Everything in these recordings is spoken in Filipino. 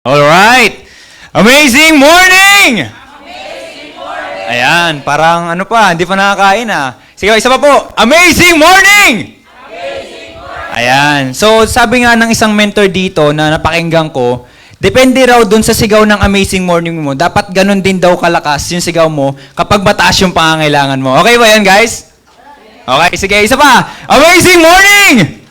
Alright! Amazing morning! Amazing morning! Ayan, parang ano pa, hindi pa nakakain ah. Sige, isa pa po. Amazing morning! Amazing morning! Ayan. So, sabi nga ng isang mentor dito na napakinggan ko, depende raw dun sa sigaw ng amazing morning mo. Dapat ganun din daw kalakas yung sigaw mo kapag mataas yung pangangailangan mo. Okay ba yan, guys? Okay, sige, isa pa. Amazing morning!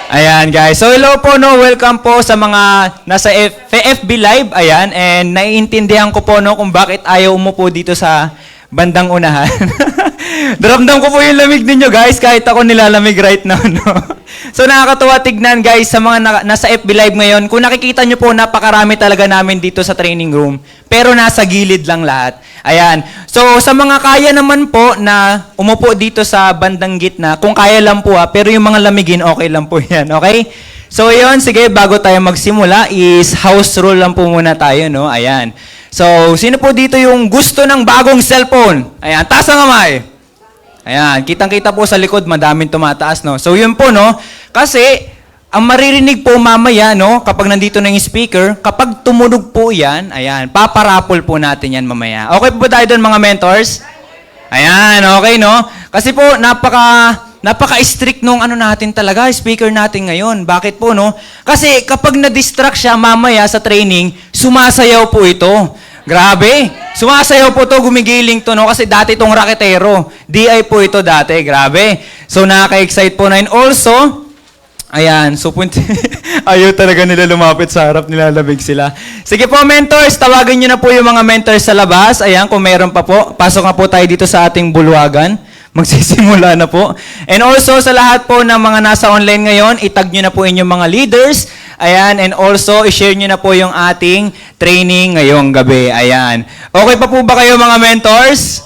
Ayan guys. So hello po, no, welcome po sa mga nasa FB Live. Ayan, and naiintindihan ko po no kung bakit ayaw umupo dito sa bandang unahan. Daramdam ko po yung lamig ninyo guys, kahit ako nilalamig right now, no. So nakakatuwa tignan guys sa mga nasa FB Live ngayon. Kung nakikita nyo po, napakarami talaga namin dito sa training room. Pero nasa gilid lang lahat. Ayan. So sa mga kaya naman po na umupo dito sa bandang gitna, kung kaya lang po pero yung mga lamigin, okay lang po yan. Okay? So yun, sige, bago tayo magsimula is house rule lang po muna tayo, no? Ayan. So, sino po dito yung gusto ng bagong cellphone? Ayan, taas ang kamay. Ayan, kitang-kita po sa likod, madaming tumataas, no? So, yun po, no? Kasi, ang maririnig po mamaya, no? Kapag nandito na yung speaker, kapag tumunog po yan, ayan, paparapol po natin yan mamaya. Okay po ba tayo doon, mga mentors? Ayan, okay, no? Kasi po, napaka-strict nung ano natin talaga, speaker natin ngayon. Bakit po, no? Kasi kapag na-distract siya mamaya sa training, sumasayaw po ito. Grabe. Sumasayaw po to, gumigiling to, no? Kasi dati itong raketero. DI po ito dati. Grabe. So, nakaka-excite po na. And also, ayan, so ayaw talaga nila lumapit sa harap, nilalabig sila. Sige po, mentors, tawagin nyo na po yung mga mentors sa labas. Ayan, kung meron pa po, pasok na po tayo dito sa ating bulwagan. Magsisimula na po. And also, sa lahat po ng mga nasa online ngayon, itag nyo na po inyong mga leaders. Ayan, and also, i-share nyo na po yung ating training ngayong gabi. Ayan. Okay pa po ba kayo, mga mentors?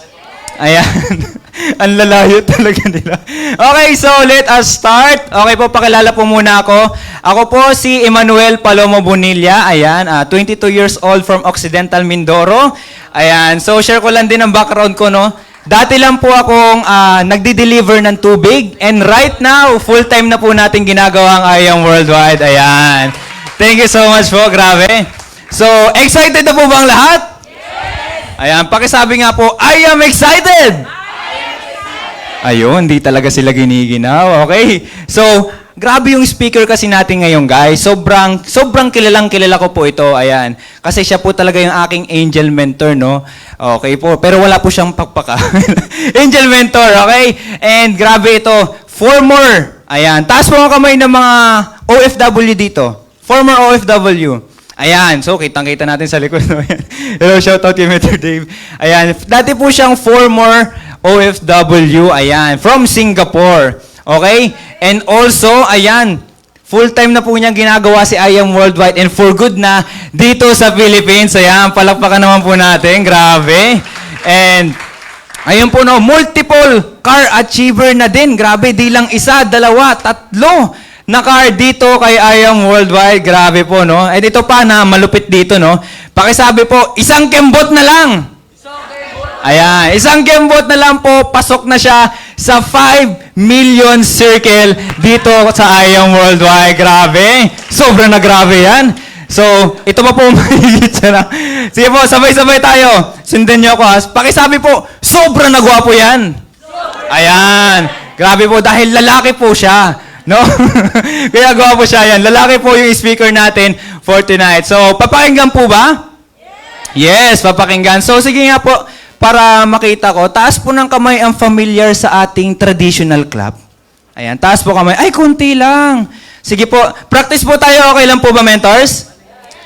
Ayan. Ang lalayo talaga nila. Okay, so let us start. Okay po, pakilala po muna ako. Ako po si Emmanuel Palomo Bonilla. Ayan, 22 years old from Occidental Mindoro. Ayan, so share ko lang din ang background ko, no? Dati lang po akong nagdi-deliver ng tubig. And right now, full-time na po natin ginagawa ang IAM Worldwide. Ayan. Thank you so much po. Grabe. So, excited na po ba ang lahat? Yes! Ayan, pakisabi nga po, I am excited! Ayun, hindi talaga sila giniginaw. Okay? So, grabe yung speaker kasi natin ngayon, guys. Sobrang kilalang-kilala ko po ito. Ayan. Kasi siya po talaga yung aking angel mentor, no? Okay po. Pero wala po siyang pakpaka. Angel mentor, okay? And grabe ito. Former. Ayan. Taas po ang kamay ng mga OFW dito. Former OFW. Ayan. So, kitang-kita natin sa likod. No? Hello, shoutout kay Mr. Dave. Ayan. Dati po siyang former OFW. Ayan. From Singapore. Okay? And also, ayan, full-time na po niyang ginagawa si IAM Worldwide and for good na dito sa Philippines. Ayan, palakpakan naman po natin. Grabe. And, ayun po, no, multiple car achiever na din. Grabe, di lang isa, dalawa, tatlo na car dito kay IAM Worldwide. Grabe po, no? And ito pa na malupit dito, no? Pakisabi po, isang kembot na lang. Ayan, isang kembot na lang po, pasok na siya sa 5 million circle dito sa IAM Worldwide. Grabe. Sobrang na grabe yan. So, ito pa po mahigit siya na. Sige po, sabay-sabay tayo. Sundan niyo ako ha. Pakisabi po, sobrang nagwapo yan. Ayan. Grabe po, dahil lalaki po siya. No? Kaya gwapo siya yan. Lalaki po yung speaker natin for tonight. So, papakinggan po ba? Yes, papakinggan. So, sige nga po. Para makita ko, taas po ng kamay ang familiar sa ating traditional club. Ayan, taas po kamay. Ay, kunti lang. Sige po, practice po tayo. Okay lang po ba, mentors?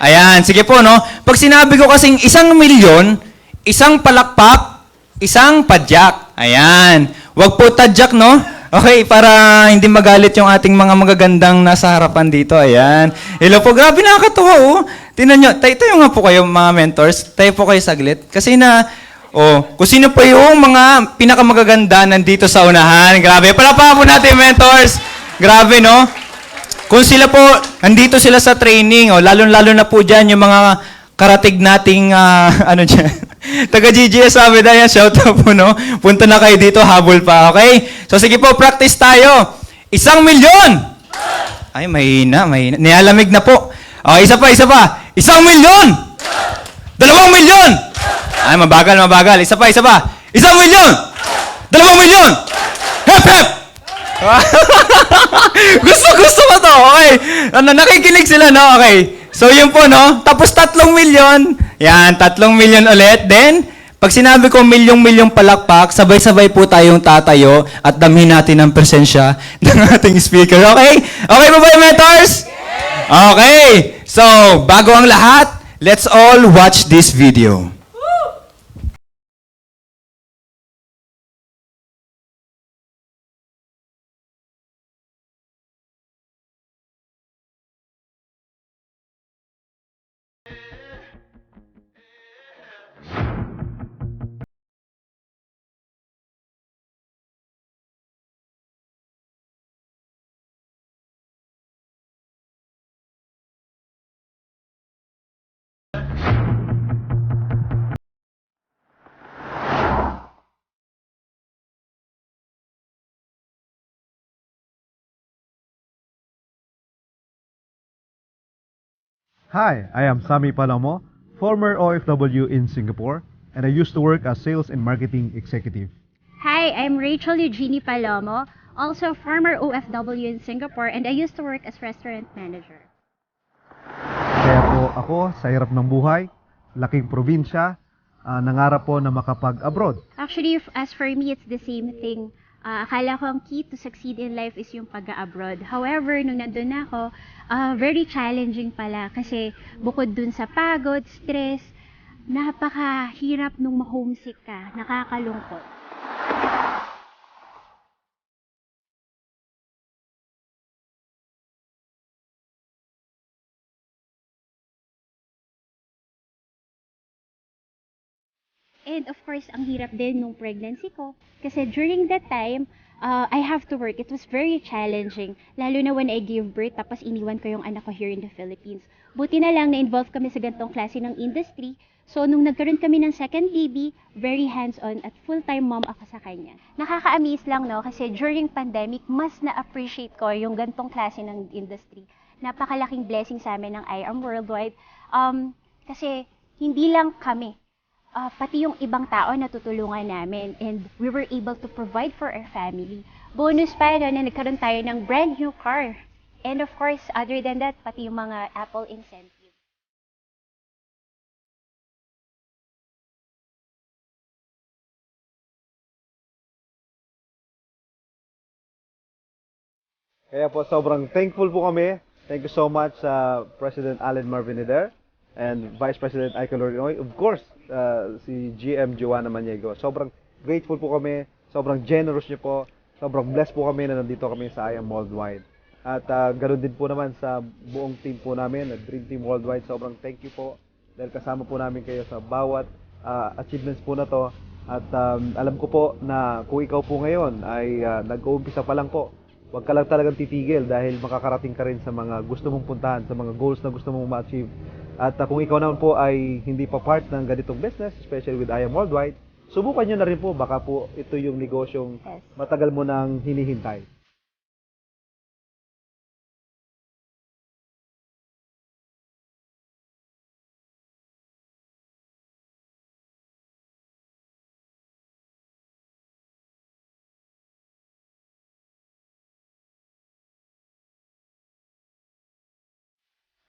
Ayan, sige po, no? Pag sinabi ko kasing 1 milyon, isang palakpak, isang padyak. Ayan. Huwag po tadyak, no? Okay, para hindi magalit yung ating mga magagandang nasa harapan dito. Ayan. Hello po, grabe nakakatuwa, oh. Tingnan nyo, tayo nga po kayo, mga mentors. Tayo po kayo saglit. Kasi kung sino pa yung mga pinakamagaganda nandito sa unahan. Grabe. Palakpakan po natin, mentors. Grabe, no? Kung sila po, nandito sila sa training, lalo-lalo na po dyan yung mga karatig nating, dyan. Taga-GGS sabi na yan, shout out po, no? Punta na kayo dito, habol pa, okay? So, sige po, practice tayo. 1 milyon! Ay, mahina. Nilalamig na po. Okay, isa pa, isa pa. 1,000,000! 2,000,000! Ay, mabagal, mabagal. Isa pa, isa pa. 1,000,000! 2,000,000! Hep, hep! Gusto ko to. Okay. Nakikinig sila, no? Okay. So, yun po, no? Tapos 3,000,000. Yan, 3,000,000 ulit. Then, pag sinabi ko milyong-milyong palakpak, sabay-sabay po tayong tatayo at damhin natin ang presensya ng ating speaker. Okay? Okay ba ba, mentors? Okay. So, bago ang lahat, let's all watch this video. Hi, I am Sami Palomo, former OFW in Singapore, and I used to work as sales and marketing executive. Hi, I'm Rachel Eugenie Palomo, also former OFW in Singapore, and I used to work as restaurant manager. Kaya po ako, sa hirap ng buhay, laking probinsya, nangarap po na makapag-abroad. Actually, as for me, it's the same thing. Akala ko ang key to succeed in life is yung pag-abroad. However, nung nandun na ako, very challenging pala kasi bukod dun sa pagod, stress, napakahirap nung ma-homesick ka, nakakalungkot. And of course, ang hirap din nung pregnancy ko. Kasi during that time, I have to work. It was very challenging. Lalo na when I gave birth, tapos iniwan ko yung anak ko here in the Philippines. Buti na lang na-involve kami sa ganitong klase ng industry. So, nung nagkaroon kami ng second baby, very hands-on at full-time mom ako sa kanya. Nakaka-amaze lang, no? Kasi during pandemic, mas na-appreciate ko yung ganitong klase ng industry. Napakalaking blessing sa amin ng I Am Worldwide. Kasi hindi lang kami, pati yung ibang tao na tutulungan namin, and we were able to provide for our family. Bonus pa na nagkaroon tayo ng brand new car. And of course, other than that, pati yung mga Apple incentive. Kaya po sobrang thankful po kami. Thank you so much sa President Allen Marvinider and Vice President Ike Lorinoy. Of course, si GM Joanna Maniego. Sobrang grateful po kami. Sobrang generous niyo po. Sobrang blessed po kami na nandito kami sa I Am Worldwide. At ganoon din po naman sa buong team po namin, Dream Team Worldwide. Sobrang thank you po dahil kasama po namin kayo sa bawat achievements po na to. At alam ko po na kung ikaw po ngayon ay nag-uumpisa pa lang po, huwag ka lang talagang titigil dahil makakarating ka rin sa mga gusto mong puntahan, sa mga goals na gusto mong ma-achieve. At kung ikaw naman po ay hindi pa part ng ganitong business, especially with I Am Worldwide, subukan nyo na rin po, baka po ito yung negosyong matagal mo nang hinihintay.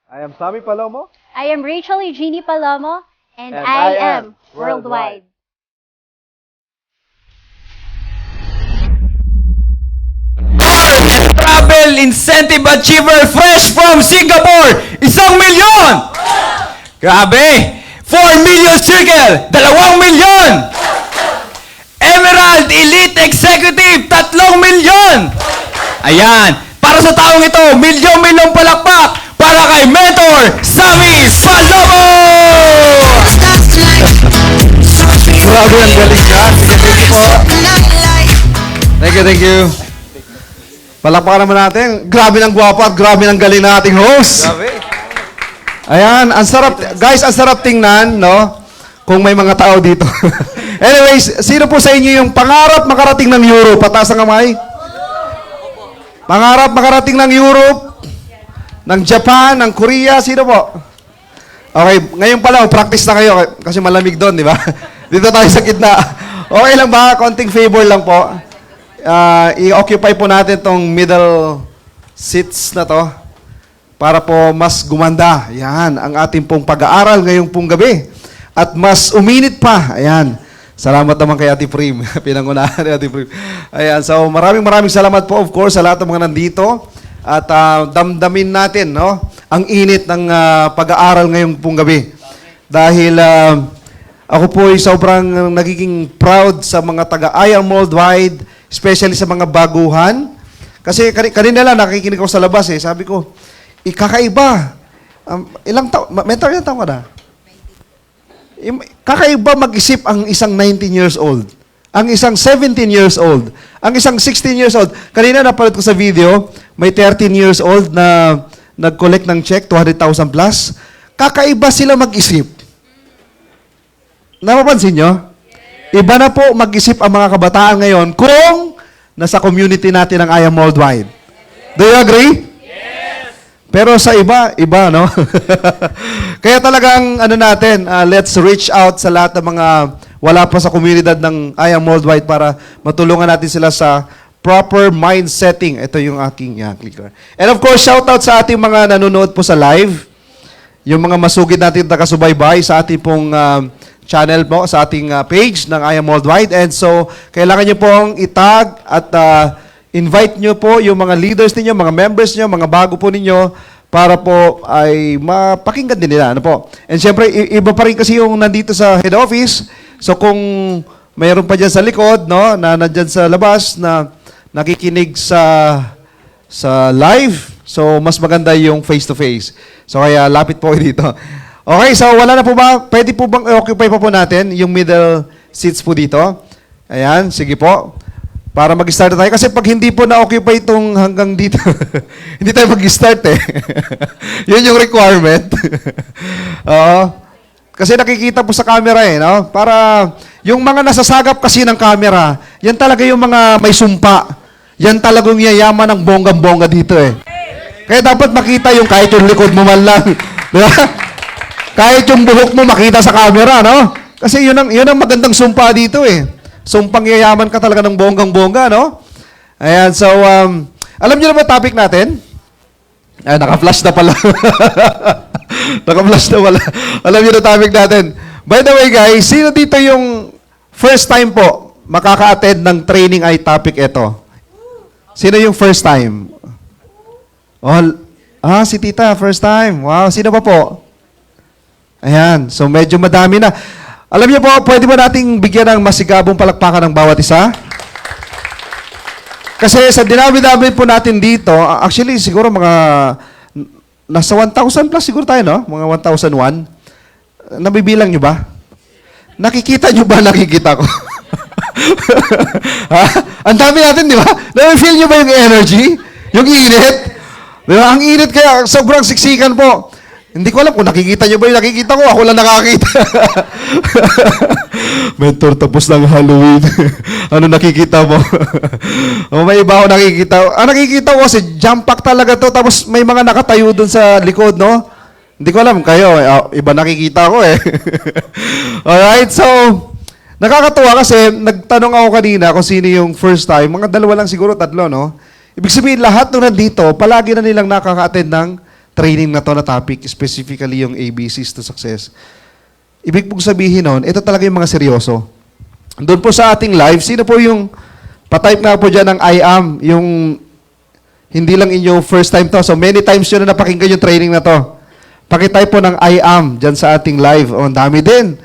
I am Sami Palomo. I am Rachel Eugenie Palomo, and And I I am am Worldwide. Travel Incentive Achiever fresh from Singapore! 1,000,000! Grabe! 4 million circle! 2 million! Emerald Elite Executive! 3 million! Ayan! Para sa taong ito, milyong-milyong palakpak para kay Mentor Sami Palomo! Grabe, ang galing ka. Sige, thank you po. Thank you. Palakpakan naman natin. Grabe ng gwapo at grabe ng galing na ating host. Grabe! Ayan, ang sarap. Guys, ang sarap tingnan, no? Kung may mga tao dito. Anyways, sino po sa inyo yung pangarap makarating ng Europe? Pataas ang kamay. Pangarap makarating ng Europe. Ng Japan, ng Korea, sino po? Okay, ngayon pa lang, practice na kayo kasi malamig doon, di ba? Dito tayo sa gitna. Okay lang ba? Konting favor lang po. I-occupy po natin tong middle seats na to para po mas gumanda. Yan, ang ating pong pag-aaral ngayong pong gabi. At mas uminit pa. Ayan. Salamat naman kay Ate Prim. Pinangunahan ni Ate Prim. Ayan, so maraming salamat po of course sa lahat ng mga nandito. At damdamin natin, no, ang init ng pag-aaral ngayong pong gabi. Dahil ako po ay sobrang nagiging proud sa mga taga-IAM Worldwide, especially sa mga baguhan. Kasi kanina lang nakikinig ako sa labas eh. Sabi ko, kakaiba. Ilang taon? Mentor, ilang taon ka na? Kakaiba mag-isip ang isang 19 years old. Ang isang 17 years old. Ang isang 16 years old. Kanina napanood ko sa video, may 13 years old na nag-collect ng check, 200,000 plus. Kakaiba sila mag-isip. Napapansin nyo? Iba na po mag-isip ang mga kabataan ngayon kung nasa community natin ang IAM Worldwide. Do you agree? Yes! Pero sa iba, no? Kaya talagang, let's reach out sa lahat ng mga wala pa sa komunidad ng IAM Worldwide para matulungan natin sila sa proper mind setting. Ito yung aking clicker. And of course, shout out sa ating mga nanonood po sa live. Yung mga masugid natin nakasubaybay sa ating pong channel po, sa ating page ng IAM Worldwide. And so, kailangan nyo pong itag at invite nyo po yung mga leaders ninyo, mga members nyo, mga bago po ninyo para po ay mapakinggan din nila. Ano po? And syempre, iba pa rin kasi yung nandito sa head office. So kung mayroon pa dyan sa likod, no, na nandyan sa labas, na nakikinig sa live, so mas maganda yung face-to-face. So kaya lapit po kayo dito. Okay, so wala na po ba? Pwede po bang i-occupy pa po natin yung middle seats po dito? Ayan, sige po. Para mag-start na tayo. Kasi pag hindi po na-occupy itong hanggang dito, hindi tayo mag-start eh. Yun yung requirement. Oo. Kasi nakikita po sa camera eh, no? Para yung mga nasasagap kasi ng camera, yan talaga yung mga may sumpa. Yan talagang yayaman ng bonggang-bongga dito eh. Kaya dapat makita yung kahit yung likod mo man lang. Di ba? Kahit yung buhok mo makita sa camera, no? Kasi yun ang magandang sumpa dito eh. Sumpang yayaman ka talaga ng bonggang-bongga, no? Ayan, so, alam niyo na ba topic natin? Ay, naka-flash na pala. Naka-flash na pala. Alam niyo na topic natin. By the way, guys, sino dito yung first time po makaka-attend ng training ay topic ito? Sino yung first time? Oh, si Tita, first time. Wow, sino pa po? Ayan, so medyo madami na. Alam niyo po, pwede ba nating bigyan ng masigabong palakpakan ng bawat isa? Kasi sa dinami-dami po natin dito, actually siguro mga nasa 1,000 plus siguro tayo, no? Mga 1,001. Nabibilang niyo ba? Nakikita niyo ba nakikita ko? Ha? Ang dami natin, di ba? Na-feel niyo ba yung energy? Yung init? Di ba? Ang init kaya sobrang siksikan po. Hindi ko alam kung nakikita niyo ba yung nakikita ko. Ako lang nakakita. Mentor, tapos ng Halloween. Ano nakikita mo? O may iba ako nakikita. Nakikita ko kasi jump pack talaga to. Tapos may mga nakatayo dun sa likod, no? Hindi ko alam. Kayo, iba nakikita ko eh. Alright, so, nakakatuwa kasi nagtanong ako kanina kung sino yung first time. Mga dalawa lang siguro, tatlo, no? Ibig sabihin, lahat nung nandito, palagi na nilang nakaka-attend ng training na to na topic, specifically yung ABCs to Success. Ibig pong sabihin nun, ito talaga yung mga seryoso. Doon po sa ating live, sino po yung patype nga po dyan ng I am, yung hindi lang inyo first time to. So many times yun na napakinggan yung training na to. Pakitype po ng I am dyan sa ating live. O, ang dami din.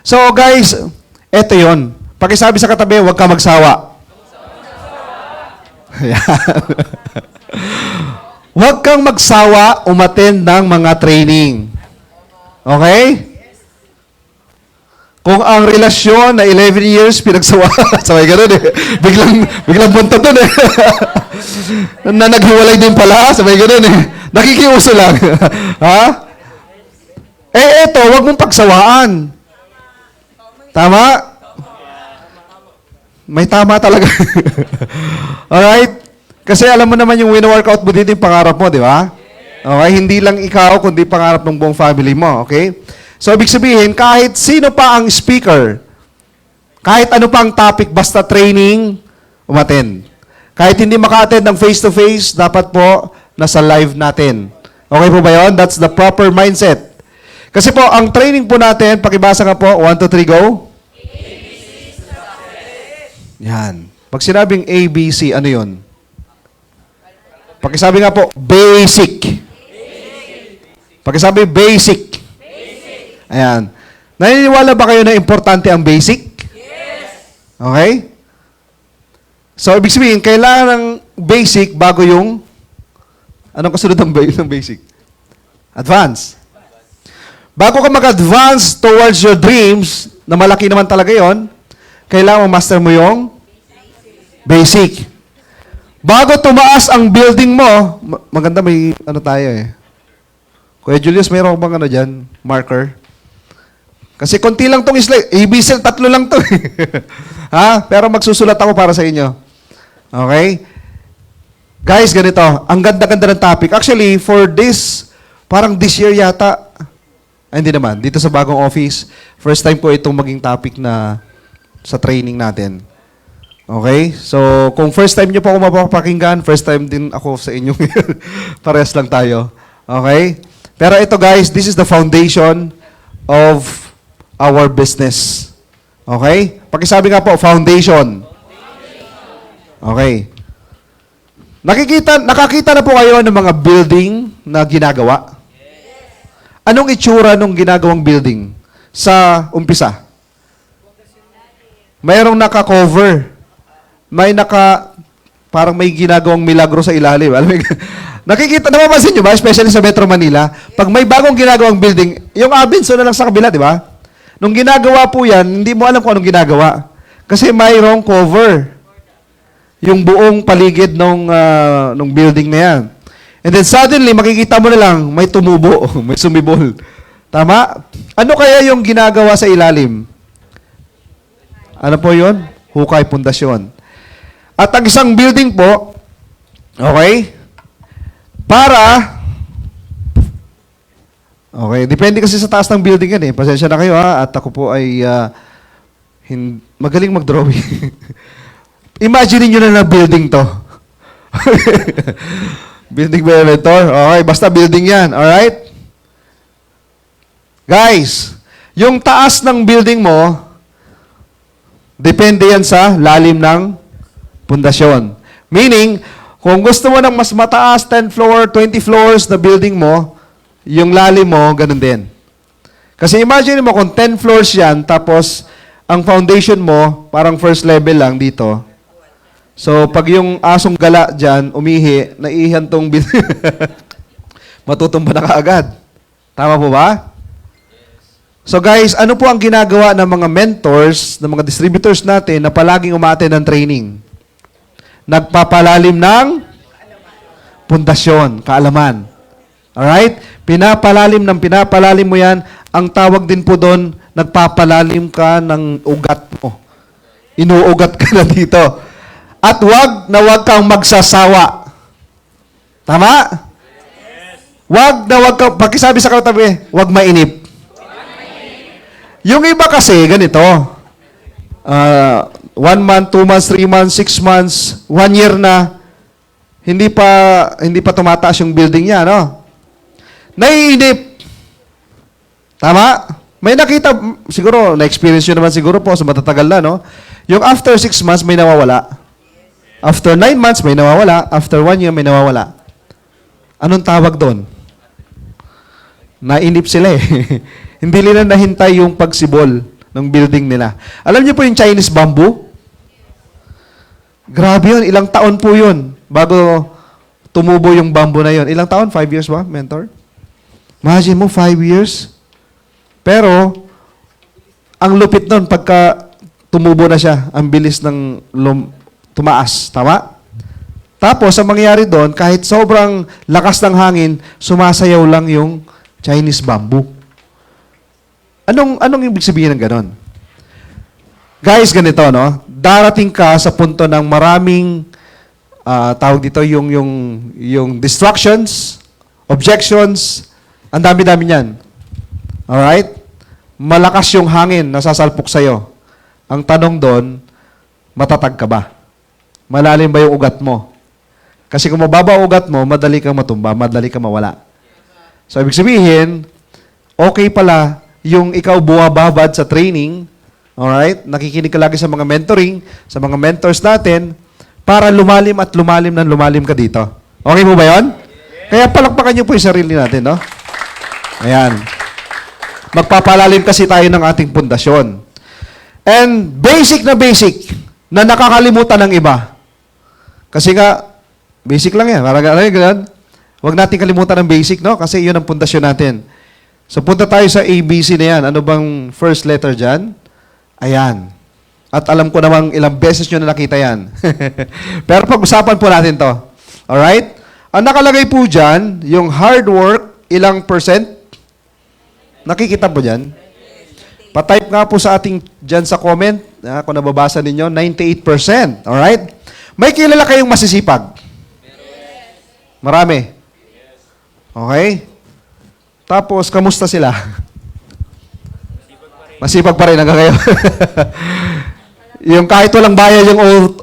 So guys, eto yun. Pakisabi sa katabi, huwag ka magsawa. Huwag kang magsawa umattend ng mga training. Okay? Kung ang relasyon na 11 years pinagsawa, sabay ganun eh. Biglang buntot dun eh. Na naghiwalay din pala, sabay ganun eh. Nakikiuso lang. Ha? Eto, huwag mong pagsawaan. Tama? May tama talaga. Alright? Kasi alam mo naman yung wino-workout mo dito yung pangarap mo, di ba? Okay? Hindi lang ikaw, kundi pangarap ng buong family mo. Okay? So, ibig sabihin, kahit sino pa ang speaker, kahit ano pang topic, basta training, umattend. Kahit hindi maka-attend ng face-to-face, dapat po nasa live natin. Okay po ba yun? That's the proper mindset. Kasi po, ang training po natin, pakibasa nga po, 1, 2, 3, go. Yan. Pag sinabing ABC, ano yun? Pakisabi nga po, basic. Pakisabi, basic. Ayan. Naniniwala ba kayo na importante ang basic? Okay? So, ibig sabihin, kailangan ng basic bago yung, anong kasunod ng basic? Advance. Bago ka mag-advance towards your dreams, na malaki naman talaga yon, kailangan master mo yung basic. Bago tumaas ang building mo, maganda may ano tayo eh. Kuya Julius, mayroon bang ano dyan? Marker? Kasi konti lang tong slide. ABC, 3 lang to. Ha? Pero magsusulat ako para sa inyo. Okay? Guys, ganito. Ang ganda-ganda ng topic. Actually, for this, parang this year yata, hindi naman. Dito sa bagong office, first time po itong maging topic na sa training natin. Okay? So, kung first time nyo po ako mapapakinggan, first time din ako sa inyo. Parehas lang tayo. Okay? Pero ito guys, this is the foundation of our business. Okay? Pakisabi nga po, foundation. Okay. Nakakita na po kayo ng mga building na ginagawa? Anong itsura ng ginagawang building sa umpisa? Mayroong naka-cover. Parang may ginagawang milagro sa ilalim. Alam mo, nakikita, napapansin nyo ba? Especially sa Metro Manila, pag may bagong ginagawang building, yung Abenso na lang sa kabila, di ba? Nung ginagawa po yan, hindi mo alam kung anong ginagawa. Kasi mayroong cover. Yung buong paligid nung building na yan. And then suddenly, makikita mo na lang, may tumubo, may sumibol. Tama? Ano kaya yung ginagawa sa ilalim? Ano po yun? Hukay, pundasyon. At ang isang building po, okay, okay, depende kasi sa taas ng building yan eh. Pasensya na kayo ha, at ako po ay magaling mag-drawing. Imagine nyo na building to. Building ba yun, Mentor? Okay, basta building yan. Alright? Guys, yung taas ng building mo, depende yan sa lalim ng pundasyon. Meaning, kung gusto mo ng mas mataas, 10 floor, 20 floors na building mo, yung lalim mo, ganun din. Kasi imagine mo kung 10 floors yan, tapos ang foundation mo, parang first level lang dito. So, pag yung asong gala dyan, umihi, naiihan tong matutumba na kaagad. Tama po ba? So guys, ano po ang ginagawa ng mga mentors, ng mga distributors natin na palaging umaattend ng training? Nagpapalalim ng pundasyon, kaalaman. Alright? Pinapalalim mo yan. Ang tawag din po doon, nagpapalalim ka ng ugat mo. Inuugat ka na dito. At wag kang magsasawa. Tama? Wag kang, pakisabi sa katabi, wag mainip. Yung iba kasi, ganito, 1 month, 2 months, 3 months, 6 months, 1 year na, hindi pa tumataas yung building niya, no? Naiinip. Tama? May nakita, siguro, na-experience nyo naman siguro po sa matatagal na, no? Yung after 6 months, may nawawala. After 9 months, may nawawala. After 1 year, may nawawala. Anong tawag doon? Nainip sila eh. Hindi nila nahintay yung pagsibol ng building nila. Alam niyo po yung Chinese bamboo? Grabe yun. Ilang taon po yun bago tumubo yung bamboo na yun. Ilang taon? 5 years ba, mentor? Imagine mo, 5 years. Pero, ang lupit nun, pagka tumubo na siya, ang bilis ng tumaas. Tama? Tapos, ang mangyayari doon, kahit sobrang lakas ng hangin, sumasayaw lang yung Chinese bamboo. Anong ibig sabihin ng ganon? Guys, ganito, no? Darating ka sa punto ng maraming, tawag dito, yung distractions objections, ang dami-dami niyan. Alright? Malakas yung hangin na sasalpok sa'yo. Ang tanong doon, matatag ka ba? Malalim ba yung ugat mo? Kasi kung mababa ang ugat mo, madali kang matumba, madali kang mawala. So, ibig sabihin, okay pala yung ikaw buwababad sa training, alright? Nakikinig ka lagi sa mga mentoring, sa mga mentors natin, para lumalim at lumalim ng lumalim ka dito. Okay mo ba yun? Kaya palakpakan niyo po yung sarili natin, no? Ayan. Magpapalalim kasi tayo ng ating pundasyon. And basic na nakakalimutan ng iba. Kasi nga, basic lang yan. Parang ganun. Huwag natin kalimutan ng basic, no? Kasi yun ang pundasyon natin. So, punta tayo sa ABC na yan. Ano bang first letter dyan? Ayan. At alam ko namang ilang beses nyo na nakita yan. Pero pag-usapan po natin to. Alright? Ang nakalagay po dyan, yung hard work, ilang percent? Nakikita po dyan? Pa-type nga po sa ating dyan sa comment, kung nababasa ninyo, 98%. Alright? May kilala kayong masisipag? Marami? Okay? Tapos, kamusta sila? Masipag pa rin hanggang ngayon. Yung kahit walang bayad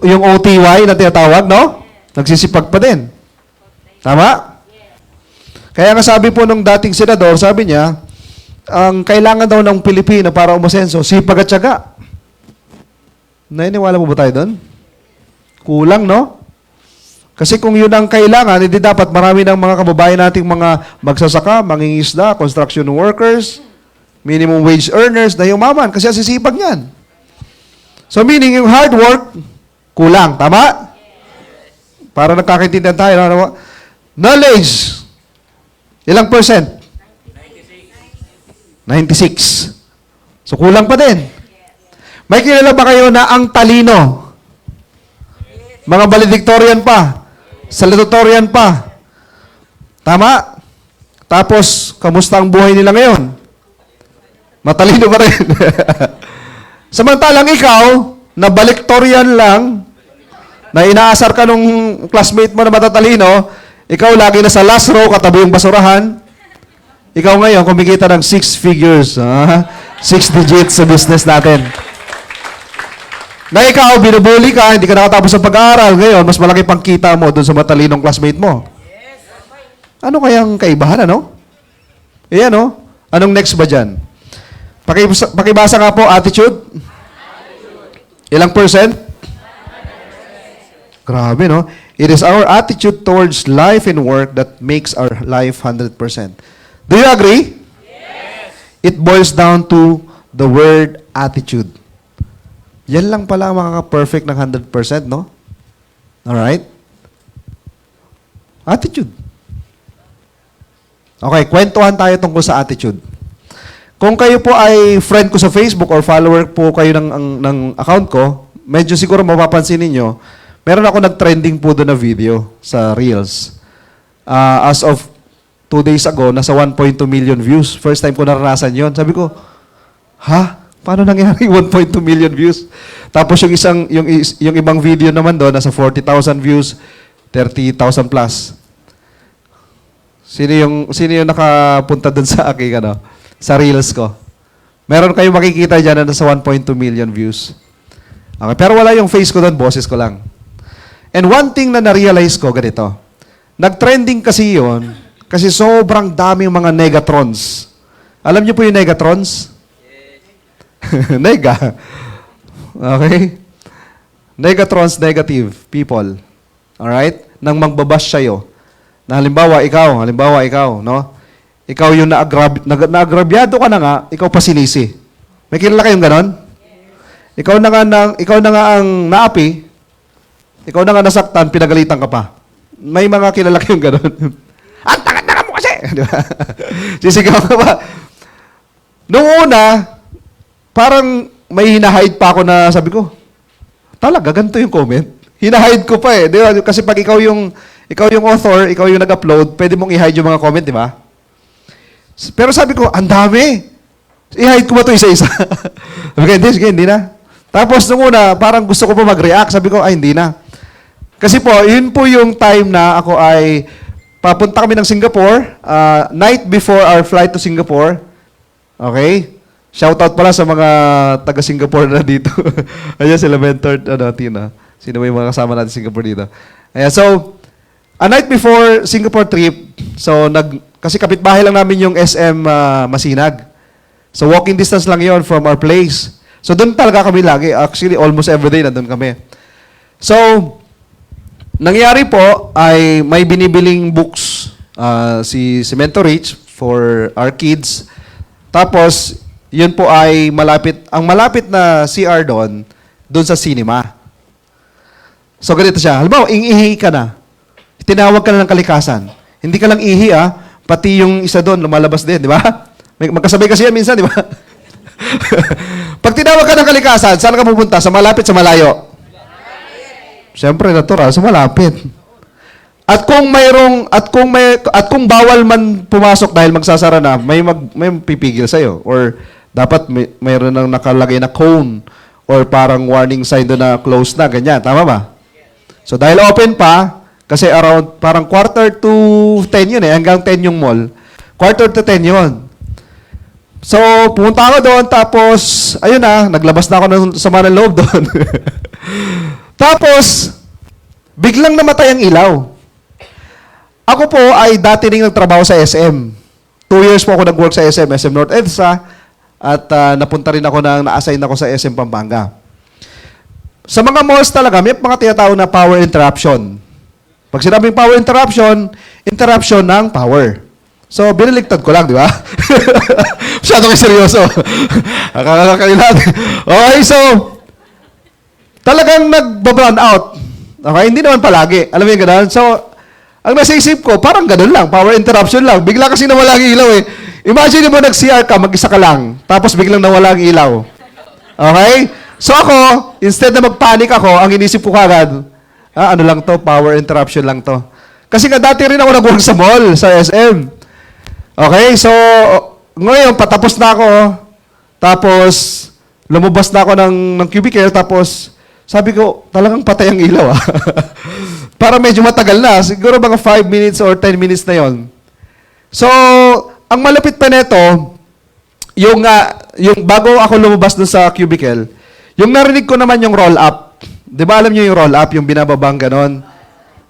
yung OTY na tinatawag, no? Nagsisipag pa din. Tama? Kaya nga sabi po nung dating senador, sabi niya, ang kailangan daw ng Pilipino para umasenso, sipag at tiyaga. Naniniwala mo ba tayo doon? Kulang, no? Kasi kung yun ang kailangan, hindi dapat marami ng mga kababayan nating mga magsasaka, mangingisda, construction workers, minimum wage earners na yumaman kasi ang sisipag niyan. So meaning yung hard work, kulang. Tama? Para nagkakaintindihan tayo. No? Knowledge, ilang percent? 96. So kulang pa din. May kilala ba kayo na ang talino? Mga valedictorian pa. Salutatorian pa. Tama? Tapos, kamusta ang buhay nila ngayon? Matalino pa rin. Samantalang ikaw, na valedictorian lang, na inaasar ka nung classmate mo na matatalino, ikaw lagi na sa last row, katabi yung basurahan, ikaw ngayon, kumikita ng 6 figures. 6 digits sa business natin. Na ikaw, binubuli ka, hindi ka nakatapos sa pag-aaral. Ngayon, mas malaki pang kita mo doon sa matalinong classmate mo. Ano kayang kaibahan, ano? Ayan, no? Anong next ba dyan? Pakibasa nga po, attitude. Ilang percent? Grabe, no? It is our attitude towards life and work that makes our life 100%. Do you agree? Yes. It boils down to the word attitude. Yan lang pala ang makaka-perfect ng 100%, no? Alright? Attitude. Okay, kwentuhan tayo tungkol sa attitude. Kung kayo po ay friend ko sa Facebook or follower po kayo ng account ko, medyo siguro mapapansin ninyo, meron ako nag-trending po doon na video sa Reels. As of 2 days ago, nasa 1.2 million views. First time ko naranasan yon. Sabi ko, ha? Paano nangyari 1.2 million views? Tapos yung ibang video naman doon, nasa 40,000 views, 30,000 plus. Sino yung nakapunta doon sa aking, sa Reels ko? Meron kayong makikita dyan na nasa 1.2 million views. Okay, pero wala yung face ko doon, boses ko lang. And one thing na na-realize ko, ganito. Nag-trending kasi yon kasi sobrang daming mga negatrons. Alam niyo po yung negatrons? Nega. Okay? Negatrons, negative people. Alright? Nang magbabash sa'yo. Na halimbawa, ikaw, no? Ikaw yung naagrabyado ka na nga, ikaw pa sinisi. May kilala kayong ganon? Ikaw na nga ang naapi, ikaw na nga nasaktan, pinagalitan ka pa. May mga kilala kayong ganon. Ang tanga-tanga mo kasi! Di ba? Sisigaw ka ba? Noong una, parang may hinahide pa ako na sabi ko, talaga, ganito yung comment. Hinahide ko pa eh. Di ba? Kasi pag ikaw yung author, ikaw yung nag-upload, pwede mong i-hide yung mga comment, di ba? Pero sabi ko, ang dami. I-hide ko ba ito isa-isa? Sabi ko, hindi na. Tapos nung una, parang gusto ko pa mag-react. Sabi ko, ay, hindi na. Kasi po, yun po yung time na ako ay papunta kami ng Singapore, night before our flight to Singapore. Okay? Shoutout pala sa mga taga-Singapore na dito. Ayan sila, Mentor, Tina. Sino ba yung mga kasama natin sa Singapore dito? Ayan, so, a night before Singapore trip, so, kasi kapitbahay lang namin yung SM Masinag. So, walking distance lang yon from our place. So, doon talaga kami lagi. Actually, almost every day nandun kami. So, nangyari po ay may binibiling books si Mentor Rich for our kids. Tapos, yun po ay ang malapit na CR doon sa cinema. So, ganito siya. Halimbawa, ihi ka na. Tinawag ka na ng kalikasan. Hindi ka lang ihi, pati yung isa doon, lumalabas din, di ba? Magkasabay kasi yan minsan, di ba? Pag tinawag ka ng kalikasan, saan ka pupunta? Sa malapit, sa malayo? Siyempre, natural, sa malapit. At kung kung bawal man pumasok dahil magsasara na, may pipigil sa iyo or dapat mayroon nang nakalagay na cone or parang warning sign doon na close na, ganyan. Tama ba? So, dahil open pa, kasi around parang 9:45 yun hanggang 10 yung mall. 9:45 yun. So, pumunta ako doon, tapos, ayun naglabas na ako ng sama ng loob doon. Tapos, biglang namatay ang ilaw. Ako po ay dati rin nagtrabaho sa SM. 2 years po ako nag-work sa SM North EDSA, at napunta rin ako na-assign ako sa SM Pampanga. Sa mga malls talaga, may mga tinatawag na power interruption. Pag sinabing power interruption ng power. So, biniligtad ko lang, di ba? Masyado kayo seryoso. Akakailan. Okay, so, talagang nag-brown out. Okay, hindi naman palagi. Alam mo yung gano'n? So, ang nasa isip ko, parang ganun lang. Power interruption lang. Bigla kasi nawala ang ilaw eh. Imagine mo nag-CR ka, mag-isa ka lang. Tapos biglang nawala ang ilaw. Okay? So ako, instead na mag-panic ako, ang inisip ko kagad, ano lang to, power interruption lang to. Kasi nga dati rin ako nag-work sa mall, sa SM. Okay? So, ngayon, patapos na ako. Tapos, lumabas na ako ng cubicle. Tapos, sabi ko, talagang patay ang ilaw Para medyo matagal na. Siguro mga 5 minutes or 10 minutes na yon. So, ang malapit pa nito, yung bago ako lumabas dun sa cubicle, yung narinig ko naman yung roll up. Di ba alam niyo yung roll up, yung binababang ganon?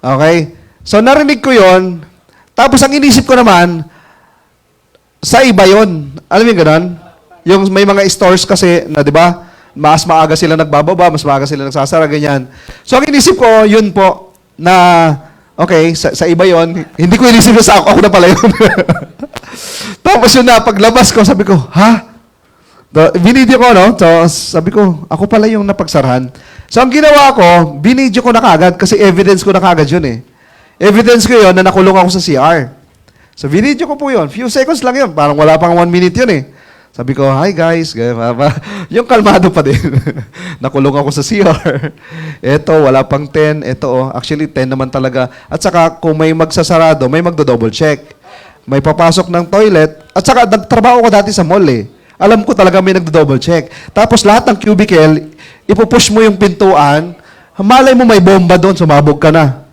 Okay? So, narinig ko yon. Tapos, ang inisip ko naman, sa iba yon. Alam mo yung ganon? Yung may mga stores kasi na, di ba, mas maaga sila nagbababa, mas maaga sila nagsasara, ganyan. So, ang inisip ko, yun po, na, okay, sa iba yon. Hindi ko inisip na sa ako na pala yun. Tapos yun na, paglabas ko, sabi ko, binidyo ko, no? So, sabi ko, ako pala yung napagsarahan. So, ang ginawa ko, binidyo ko na kagad kasi evidence ko na kagad yun eh. Evidence ko yun na nakulong ako sa CR. So, binidyo ko po yun. Few seconds lang yun. Parang wala pang 1 minute yun eh. Sabi ko, hi guys. Yung kalmado pa din. Nakulong ako sa CR. Eto, wala pang 10. Eto, actually 10 naman talaga. At saka, kung may magsasarado, may magdo-double check. May papasok ng toilet. At saka, nagtrabaho ko dati sa mall eh. Alam ko talaga may nagdo-double check. Tapos lahat ng cubicle, ipupush mo yung pintuan, malay mo may bomba doon, sumabog ka na.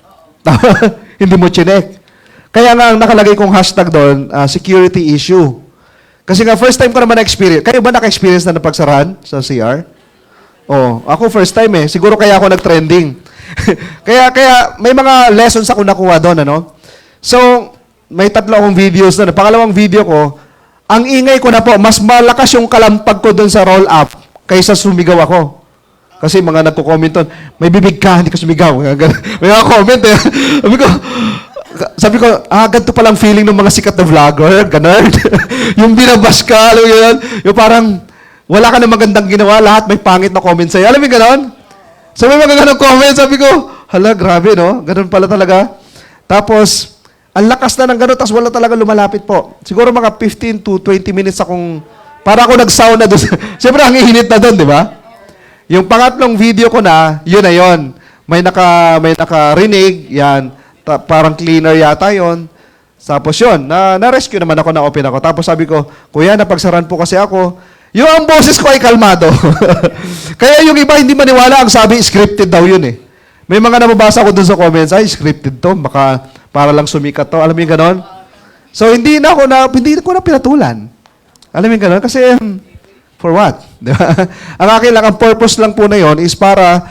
Hindi mo chinek. Kaya nga, ang nakalagay kong hashtag doon, security issue. Kasi nga, first time ko naman na-experience. Kayo ba naka-experience na napagsarahan sa CR? Oh, ako first time eh. Siguro kaya ako nag-trending. kaya may mga lessons ako nakuha doon, ano? So, may 3 akong videos doon. Pangalawang video ko, ang ingay ko na po, mas malakas yung kalampag ko doon sa roll-up kaysa sumigaw ako. Kasi mga nagko-comment doon, may bibig ka, hindi ka sumigaw. May mga comment eh. Sabi ko, ganito palang feeling ng mga sikat na vlogger, ganun. Yung binabash ka, alam mo yun? Yung parang, wala ka na magandang ginawa, lahat may pangit na comment sa'yo. Alam mo yung ganun? So may mga ganun comment, sabi ko, hala, grabe, no? Ganun pala talaga. Tapos, ang lakas na ng ganun, tapos wala talaga lumalapit po. Siguro mga 15 to 20 minutes akong, para ako nag-sauna doon. Siyempre, ang ihinit na doon, di ba? Yung pangatlong video ko na yun. May nakarinig, yan. Parang cleaner yata yon. Tapos yun, na-rescue naman ako, na-open ako. Tapos sabi ko, kuya, napagsaran po kasi ako. Yung ang boses ko ay kalmado. Kaya yung iba hindi maniwala, ang sabi, scripted daw yun eh. May mga nababasa ko dun sa comments, ay, scripted to. Baka para lang sumikat to. Alam mo yung ganon? So, hindi ko na pinatulan. Alam mo yung ganon? Kasi, for what? Di ba? Ang purpose lang po na yon is para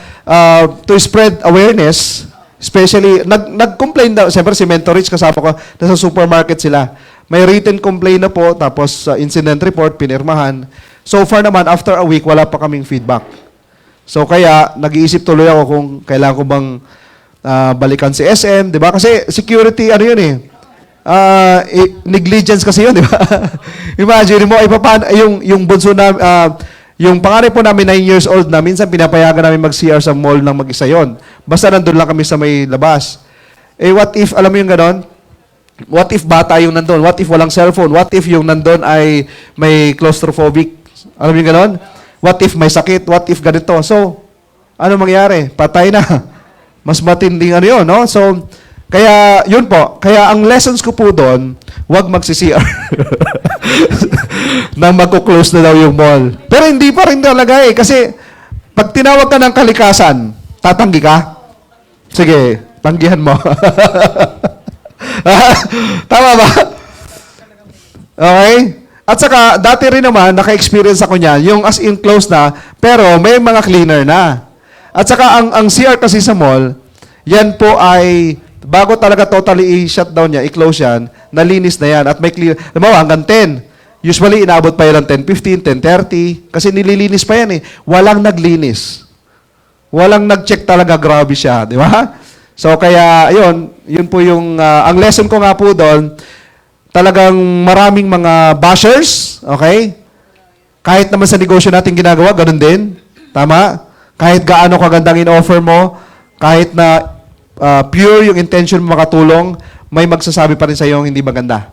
to spread awareness. Especially, nag-complain daw. Siyempre, si Mentor Rich, kasama ko, nasa supermarket sila. May written complaint na po, tapos incident report, pinirmahan. So far naman, after a week, wala pa kaming feedback. So kaya, nag-iisip tuloy ako kung kailangan ko bang balikan si SM, di ba? Kasi security, ano yun eh, negligence kasi yun, di ba? Imagine mo, yung bunso na, yung panganay po namin, 9 years old na, minsan pinapayagan namin mag-CR sa mall ng mag-isa yon. Basta nandun lang kami sa may labas. Eh, what if, alam mo yung ganon? What if bata yung nandun? What if walang cellphone? What if yung nandun ay may claustrophobic? Alam mo yung ganon? What if may sakit? What if ganito? So, ano mangyari? Patay na. Mas matinding ano yun, no? So, kaya, yun po. Kaya ang lessons ko po doon, huwag magsi-CR. Nang magko-close na daw yung mall. Pero hindi pa rin talaga eh. Kasi, pag tinawag ka ng kalikasan, tatanggi ka? Sige, tanggihan mo. Tama ba? Okay? At saka, dati rin naman, naka-experience ako niyan, yung as in close na, pero may mga cleaner na. At saka, ang CR kasi sa mall, yan po ay, bago talaga totally i-shutdown niya, i-close yan, nalinis na yan, at may clear, halimbawa, hanggang 10. Usually, inaabot pa yan ng 10:15, 10:30, kasi nililinis pa yan eh. Walang naglinis. Walang nag-check talaga, grabe siya, di ba? So, kaya, yun po yung, ang lesson ko nga po doon, talagang maraming mga bashers, okay? Kahit naman sa negosyo natin ginagawa, ganun din. Tama? Kahit gaano kagandang in-offer mo, kahit na pure yung intention mo makatulong, may magsasabi pa rin sa iyo hindi maganda.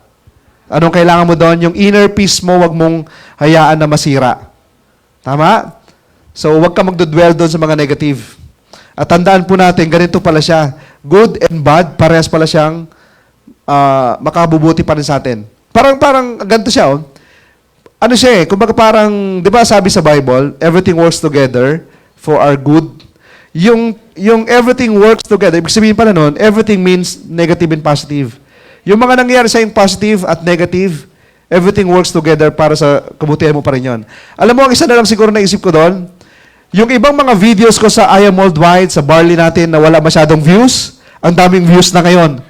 Anong kailangan mo doon? Yung inner peace mo, wag mong hayaan na masira. Tama? So, wag ka magdudwell doon sa mga negative. At tandaan po natin, ganito pala siya. Good and bad, parehas pala siyang makabubuti pa rin sa atin. Parang ganito siya, oh. Ano siya eh, kumbaga parang, di ba sabi sa Bible, everything works together for our good. Yung everything works together, ibig sabihin pala nun, everything means negative and positive. Yung mga nangyayari sa yung positive at negative, everything works together para sa kabutihan mo pa rin yun. Alam mo, ang isa na lang siguro naisip ko doon, yung ibang mga videos ko sa I Am Worldwide, sa Barley natin na wala masyadong views, ang daming views na ngayon.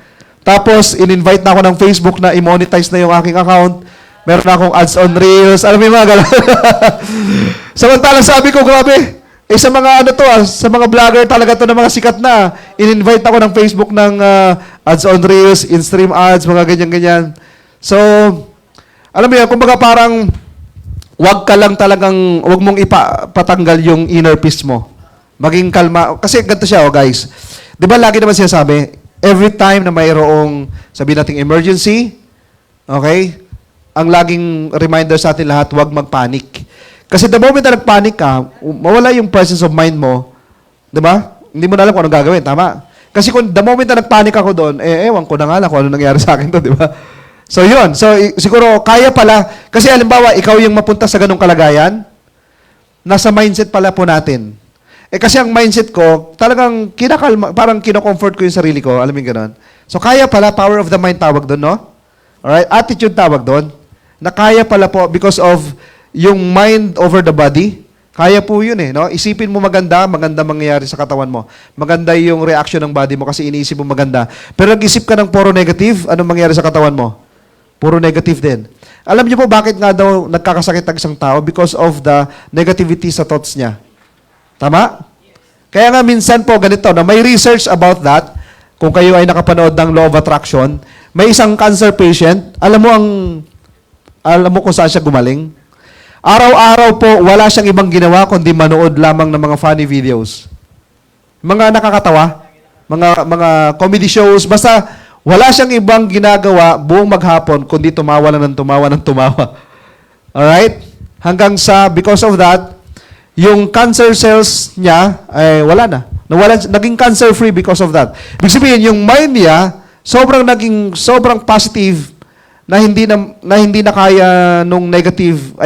Tapos, in-invite na ako ng Facebook na i-monetize na yung aking account. Meron na akong ads on Reels. Alam mo yung mga gano'n. Samantalang sabi ko, grabe. Sa mga sa mga vlogger talaga to na mga sikat na. In-invite ako ng Facebook ng ads on Reels, in-stream ads, mga ganyan-ganyan. So, alam mo yan, kumbaga parang wag mong ipatanggal yung inner peace mo. Maging kalma. Kasi ganito siya, guys. Di ba lagi naman sinasabi, every time na mayroong, sabihin natin, emergency, okay, ang laging reminder sa atin lahat, huwag magpanik. Kasi the moment na nagpanik ka, mawala yung presence of mind mo, di ba? Hindi mo na alam kung anong gagawin, tama? Kasi kung the moment na nagpanik ako doon, ewan ko na nga lang kung ano nangyari sa akin to, di ba? So, yun. So, siguro, kaya pala, kasi halimbawa, ikaw yung mapunta sa ganong kalagayan, nasa mindset pala po natin. Kasi ang mindset ko, talagang kinakalma, parang kino-comfort ko yung sarili ko. Alam mo yung ganon? So, kaya pala, power of the mind tawag doon, no? Alright? Attitude tawag doon. Na kaya pala po because of yung mind over the body. Kaya po yun eh, no? Isipin mo maganda mangyayari sa katawan mo. Maganda yung reaction ng body mo kasi iniisip mo maganda. Pero nag-isip ka ng puro negative, anong mangyayari sa katawan mo? Puro negative din. Alam niyo po bakit nga daw nagkakasakit ang isang tao? Because of the negativity sa thoughts niya. Tama? Kaya nga minsan po ganito, na may research about that, kung kayo ay nakapanood ng Law of Attraction, may isang cancer patient, alam mo kung saan siya gumaling? Araw-araw po, wala siyang ibang ginawa kundi manood lamang ng mga funny videos. Mga nakakatawa, mga comedy shows, basta wala siyang ibang ginagawa buong maghapon kundi tumawa lang ng tumawa. Alright? Hanggang sa, because of that, yung cancer cells niya ay wala na. Naging cancer-free because of that. Ibig sabihin, yung mind niya, sobrang positive na hindi na kaya nung negative,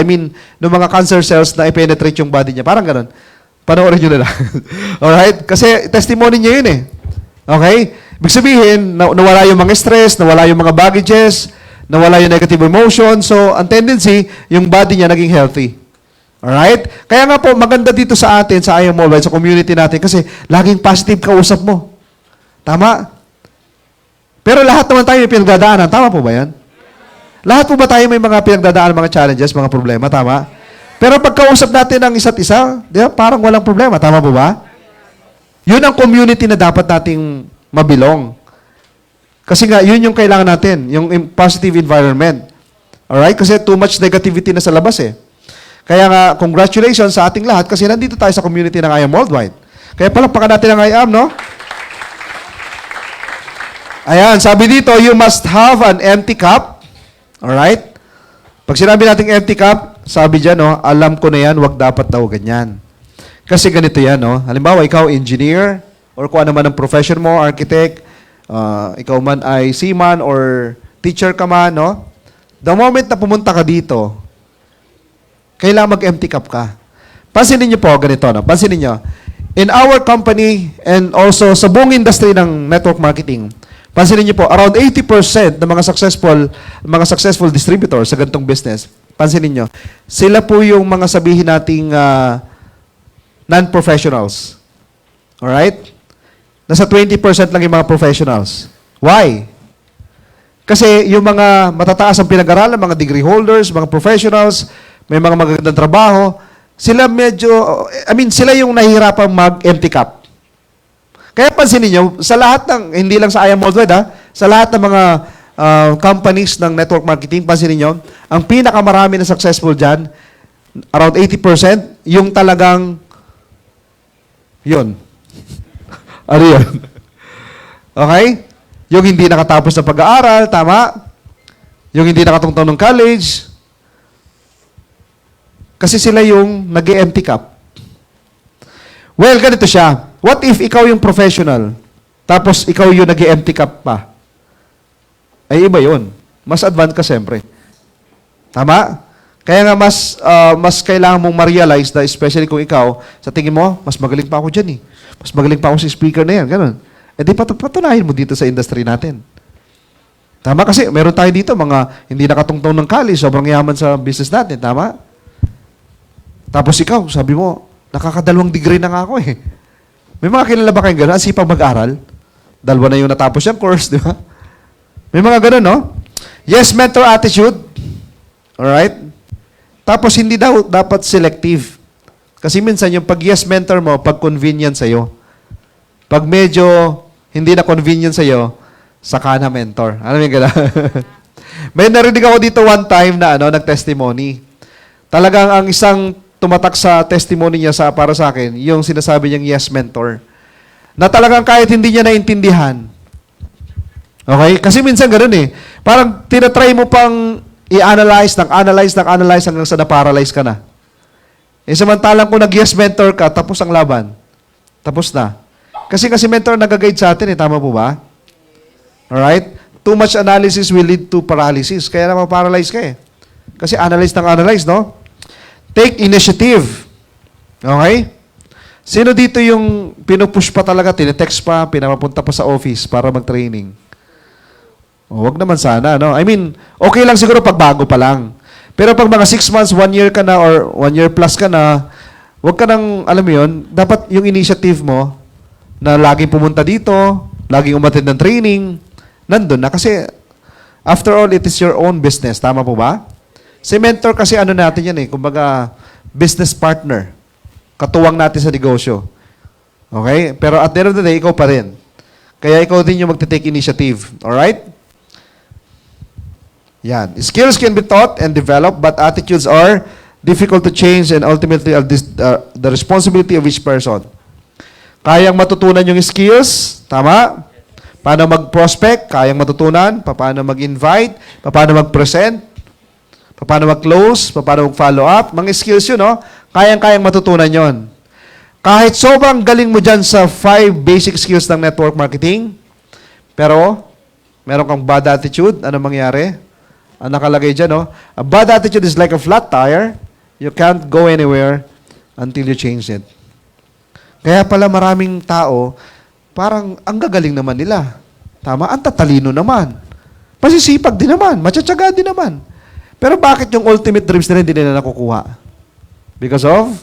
nung mga cancer cells na i-penetrate yung body niya. Parang ganun. Panoorin nyo na lang. Alright? Kasi testimony niya yun eh. Okay? Ibig sabihin, nawala yung mga stress, nawala yung mga baggages, nawala yung negative emotion. So, ang tendency, yung body niya naging healthy. Alright? Kaya nga po, maganda dito sa atin, sa IM Mobile, sa community natin, kasi laging positive kausap mo. Tama? Pero lahat naman tayo may pinagdadaanan. Tama po ba yan? Lahat po ba tayo may mga pinagdadaanan, mga challenges, mga problema? Tama? Pero pagkausap natin ang isa't isa, di ba, parang walang problema. Tama po ba? Yun ang community na dapat nating mabilong. Kasi nga, yun yung kailangan natin, yung positive environment. Alright? Kasi too much negativity na sa labas eh. Kaya nga, congratulations sa ating lahat kasi nandito tayo sa community ng IAM Worldwide. Kaya palakpakan natin ang IAM, no? Ayan, sabi dito, you must have an empty cup. Alright? Pag sinabi nating empty cup, sabi dyan, no, alam ko na yan, wag dapat daw ganyan. Kasi ganito yan, no? Halimbawa, ikaw engineer, or kung ano man ang profession mo, architect, ikaw man ay seaman, or teacher ka man, no? The moment na pumunta ka dito, kailangan mag-empty cup ka. Pansinin niyo po, ganito, no? Pansinin niyo, in our company, and also sa buong industry ng network marketing, pansinin niyo po, around 80% ng mga successful distributors sa ganitong business, pansinin niyo, sila po yung mga sabihin nating non-professionals. Alright? Nasa 20% lang yung mga professionals. Why? Kasi yung mga matataas ang pinag-aralan, mga degree holders, mga professionals, may mga magagandang trabaho, sila sila yung nahihirapang mag-empty cup. Kaya pansinin nyo, sa lahat ng, hindi lang sa IAM Worldwide, sa lahat ng mga companies ng network marketing, pansinin nyo, ang pinakamarami na successful dyan, around 80%, yung talagang, yun. Ano yun? Okay? Yung hindi nakatapos ng pag-aaral, tama? Yung hindi nakatungtong ng college, kasi sila yung nag-empty cup. Well, ganito siya. What if ikaw yung professional, tapos ikaw yung nag-empty cup pa? Ay, iba yun. Mas advanced ka siyempre. Tama? Kaya nga mas kailangan mong ma-realize na especially kung ikaw, sa tingin mo, mas magaling pa ako dyan eh. Mas magaling pa ako sa speaker na yan. Ganun. E di patunahin mo dito sa industry natin. Tama? Kasi meron tayo dito mga hindi nakatungtong ng college, sobrang yaman sa business natin. Tama? Tapos ikaw, sabi mo, nakakadalawang degree na nga ako eh. May mga kilala ba kayong gano'n? Ang sipag mag-aral? Dalawa na yung natapos yung course, di ba? May mga gano'n, no? Yes, mentor attitude. Alright? Tapos hindi daw dapat selective. Kasi minsan yung pag-yes mentor mo, pag convenient sa'yo. Pag medyo hindi na convenient sa'yo, saka na mentor. Ano yung gano'n? May narinig ako dito one time na nag-testimony. Talagang ang isang tumatak sa testimony niya para sa akin, yung sinasabi niyang yes mentor. Na talagang kahit hindi niya naintindihan. Okay? Kasi minsan ganoon eh. Parang tinatry mo pang i-analyze, analyze hanggang sa na-paralyze ka na. Eh samantalang kung nag-yes mentor ka, tapos ang laban. Tapos na. Kasi mentor nag-guide sa atin eh. Tama po ba? Alright? Too much analysis will lead to paralysis. Kaya na ma-paralyze ka eh. Kasi analyze, no? Take initiative. Okay? Sino dito yung pinupush pa talaga, tinetext pa, pinapapunta pa sa office para mag-training? Wag naman sana, no? I mean, okay lang siguro pag bago pa lang. Pero pag mga 6 months, 1 year ka na, or 1 year plus ka na, wag ka nang, alam mo yun, dapat yung initiative mo, na laging pumunta dito, laging umattend ng training, nandun na. Kasi, after all, it is your own business. Tama po ba? Si mentor kasi natin yan eh, kumbaga business partner. Katuwang natin sa negosyo. Okay? Pero at the end of the day, ikaw pa rin. Kaya ikaw din yung magte-take initiative. Alright? Yan. Skills can be taught and developed, but attitudes are difficult to change and ultimately the responsibility of each person. Kayang matutunan yung skills, tama? Paano mag-prospect, kayang matutunan. Paano mag-invite, paano mag-present, paano mag-close, paano mag-follow up. Mga skills yun, no? Kayang-kayang matutunan yon. Kahit sobrang galing mo dyan sa 5 basic skills ng network marketing, pero meron kang bad attitude, ano mangyari? Ang nakalagay dyan, no? A bad attitude is like a flat tire. You can't go anywhere until you change it. Kaya pala maraming tao, parang ang gagaling naman nila. Tama? Ang tatalino naman. Masisipag din naman. Matsatsaga din naman. Pero bakit yung ultimate dreams nila hindi nila nakukuha? Because of?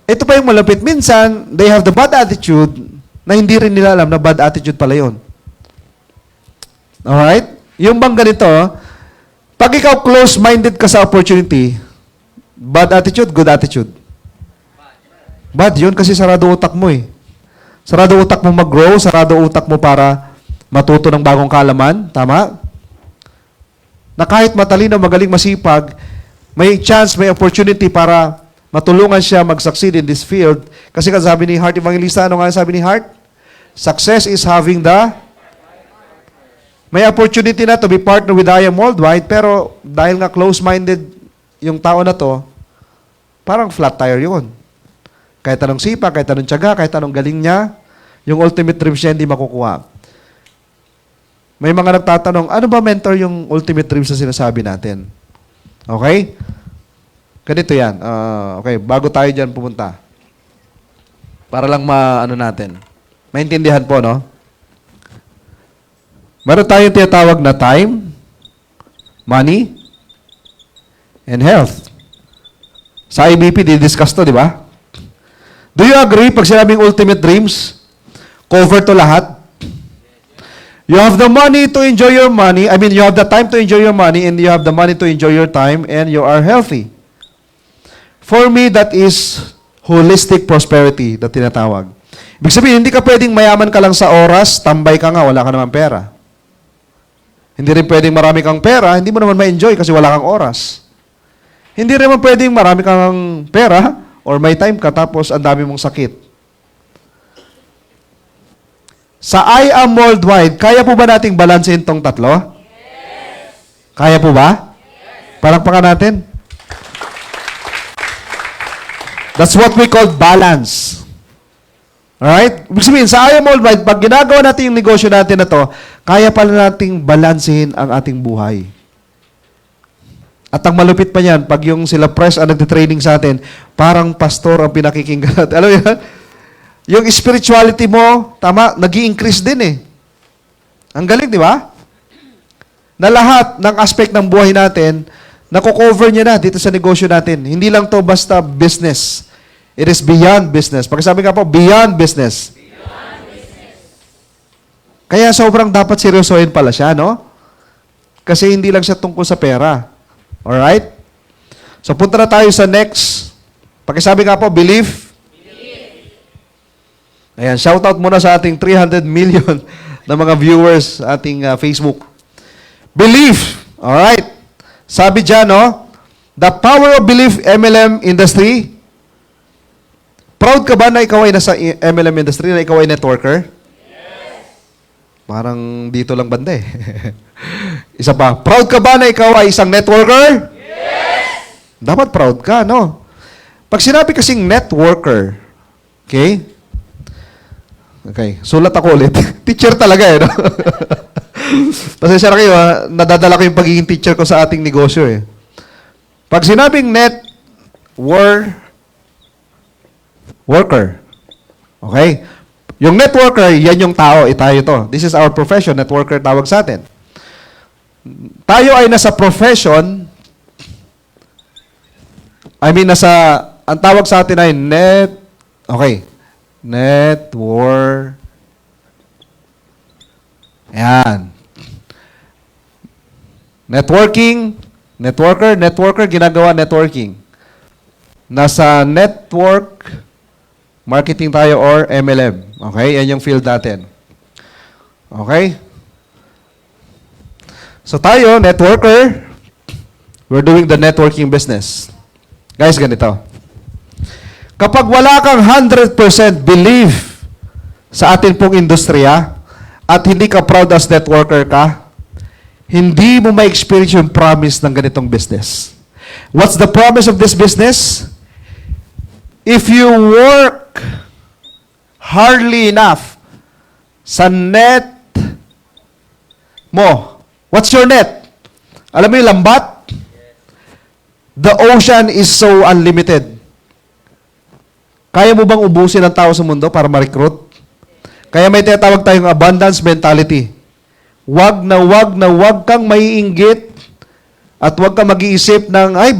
Ito pa yung malapit. Minsan, they have the bad attitude na hindi rin nila alam na bad attitude pala yun. Alright? Yung bang ganito, pag ikaw close-minded ka sa opportunity, bad attitude, good attitude. Bad yun kasi sarado utak mo eh. Sarado utak mo mag-grow, sarado utak mo para matuto ng bagong kaalaman. Tama? Na kahit matalino, magaling, masipag, may chance, may opportunity para matulungan siya mag-succeed in this field. Kasi sabi ni Hart Evangelista, ano nga sabi ni Hart? Success is having the... May opportunity na to be partner with I Am Worldwide, pero dahil nga close-minded yung tao na to, parang flat tire yun. Kahit anong sipa, kahit anong tiyaga, kahit anong galing niya, yung ultimate dreams niya hindi makukuha. May mga nagtatanong, ano ba mentor yung ultimate dreams na sinasabi natin? Okay? Ganito yan. Okay, bago tayo dyan pumunta. Para lang ano natin. Maintindihan po, no? Meron tayong tinatawag na time, money, and health. Sa IBP, di-discuss to, di ba? Do you agree pag sinabing ultimate dreams, cover to lahat? You have the money to enjoy your money. I mean, you have the time to enjoy your money and you have the money to enjoy your time and you are healthy. For me, that is holistic prosperity na tinatawag. Ibig sabihin, hindi ka pwedeng mayaman ka lang sa oras, tambay ka nga, wala ka naman pera. Hindi rin pwedeng marami kang pera, hindi mo naman ma-enjoy kasi wala kang oras. Hindi rin naman pwedeng marami kang pera or may time ka tapos ang dami mong sakit. Sa I Am Worldwide, kaya po ba nating balansehin tong tatlo? Yes! Kaya po ba? Yes! Palakpakan natin. That's what we call balance. Alright? Ibig sabihin, sa I Am Worldwide, pag ginagawa natin yung negosyo natin na to, kaya pala nating balansehin ang ating buhay. At ang malupit pa niyan, pag yung sila press ang nagtitraining sa atin, parang pastor ang pinakikinggan natin. Alam mo yan? Yung spirituality mo, tama, nag-i-increase din eh. Ang galing, di ba? Na lahat ng aspect ng buhay natin, nako-cover niya na dito sa negosyo natin. Hindi lang to basta business. It is beyond business. Pagkasabi nga po, beyond business. Beyond business. Kaya sobrang dapat seryosohin pala siya, no? Kasi hindi lang siya tungkol sa pera. Alright? So, punta na tayo sa next. Pagkasabi nga po, belief. Ayan, shout out muna sa ating 300 million na mga viewers sa ating Facebook. Belief. Alright. Sabi dyan, no? The power of belief, MLM industry. Proud ka ba na ikaw ay nasa MLM industry, na ikaw ay networker? Yes. Parang dito lang banda eh. Isa pa. Proud ka ba na ikaw ay isang networker? Yes. Dapat proud ka, no? Pag sinabi kasing networker, okay? Okay, sulat ako ulit. Teacher talaga eh, no? Pasensya na kayo, ha? Nadadala ko yung pagiging teacher ko sa ating negosyo eh. Pag sinabing worker, okay? Yung networker, yan yung tao, tayo to. This is our profession, networker tawag sa atin. Tayo ay nasa profession, ang tawag sa atin ay Ayan. Networker, ginagawa networking. Nasa network marketing tayo or MLM. Okay? Yan yung field natin. Okay? So tayo, networker, we're doing the networking business. Guys, ganito. Kapag wala kang 100% belief sa atin pong industriya at hindi ka proud as networker ka, hindi mo ma-experience yung promise ng ganitong business. What's the promise of this business? If you work hardly enough sa net mo, what's your net? Alam mo yung lambat? The ocean is so unlimited. Kaya mo bang ubusin ang tao sa mundo para ma-recruit? Kaya may tinatawag tayong abundance mentality. Wag na wag kang maiinggit at wag kang mag-iisip ng, ay,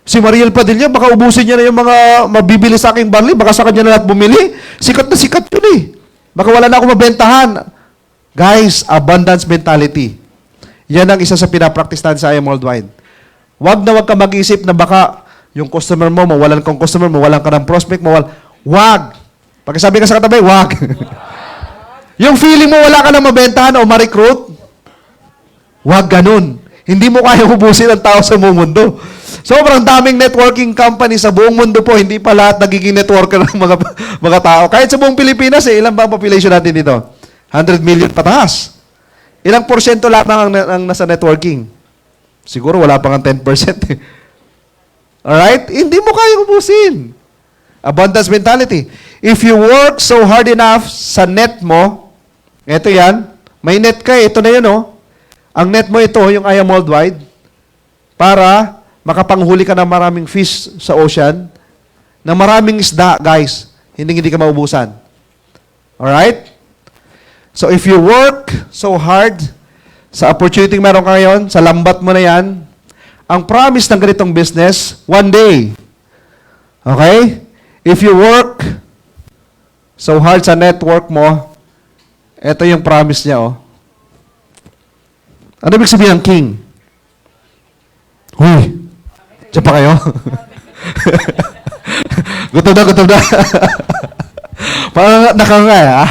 si Mariel Padilla, baka ubusin niya na yung mga mabibili sa aking barley, baka sa kanya na lahat bumili. Sikat na sikat yun eh. Baka wala na akong mabentahan. Guys, abundance mentality. Yan ang isa sa pinapractice natin sa IM Worldwide. Wag na wag kang mag-iisip na baka yung customer mo, mawalan kang customer, mawalan ka ng prospect, wag. Pagkasabi ka sa katabi, wag. Yung feeling mo wala ka na mabentahan o ma-recruit, wag ganun. Hindi mo kaya ubusin ang tao sa buong mundo. Sobrang daming networking company sa buong mundo po, hindi pa lahat nagiging networker ng mga tao. Kahit sa buong Pilipinas, ilan ba ang population natin dito? 100 million pataas. Ilang porsyento lamang ang nasa networking? Siguro wala pang 10%. Alright? Hindi mo kaya ubusin. Abundance mentality. If you work so hard enough sa net mo, eto yan, may net ka, ito na yun, oh. Ang net mo ito, yung IM Worldwide, para makapanghuli ka ng maraming fish sa ocean, na maraming isda, guys, hindi ka maubusan. Alright? So if you work so hard sa opportunity meron ka ngayon, sa lambat mo na yan, ang promise ng ganitong business, one day, okay? If you work so hard sa network mo, ito yung promise niya, oh. Ano ibig sabihin ng king? Huy! Diyan pa kayo? Gutom na. Parang nakangay, ah.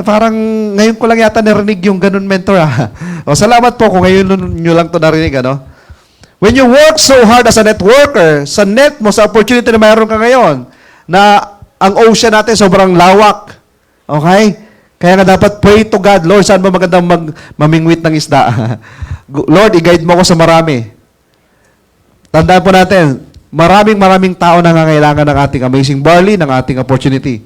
Parang ngayon ko lang yata narinig yung ganun, mentor, ah. O, salamat po kung ngayon nyo lang to narinig, ano? When you work so hard as a networker, sa net mo, sa opportunity na mayroon ka ngayon, na ang ocean natin sobrang lawak. Okay? Kaya nga dapat pray to God, Lord, saan ba magandang mamingwit ng isda? Lord, i-guide mo ako sa marami. Tandaan po natin, maraming tao nangangailangan ng ating amazing barley, ng ating opportunity.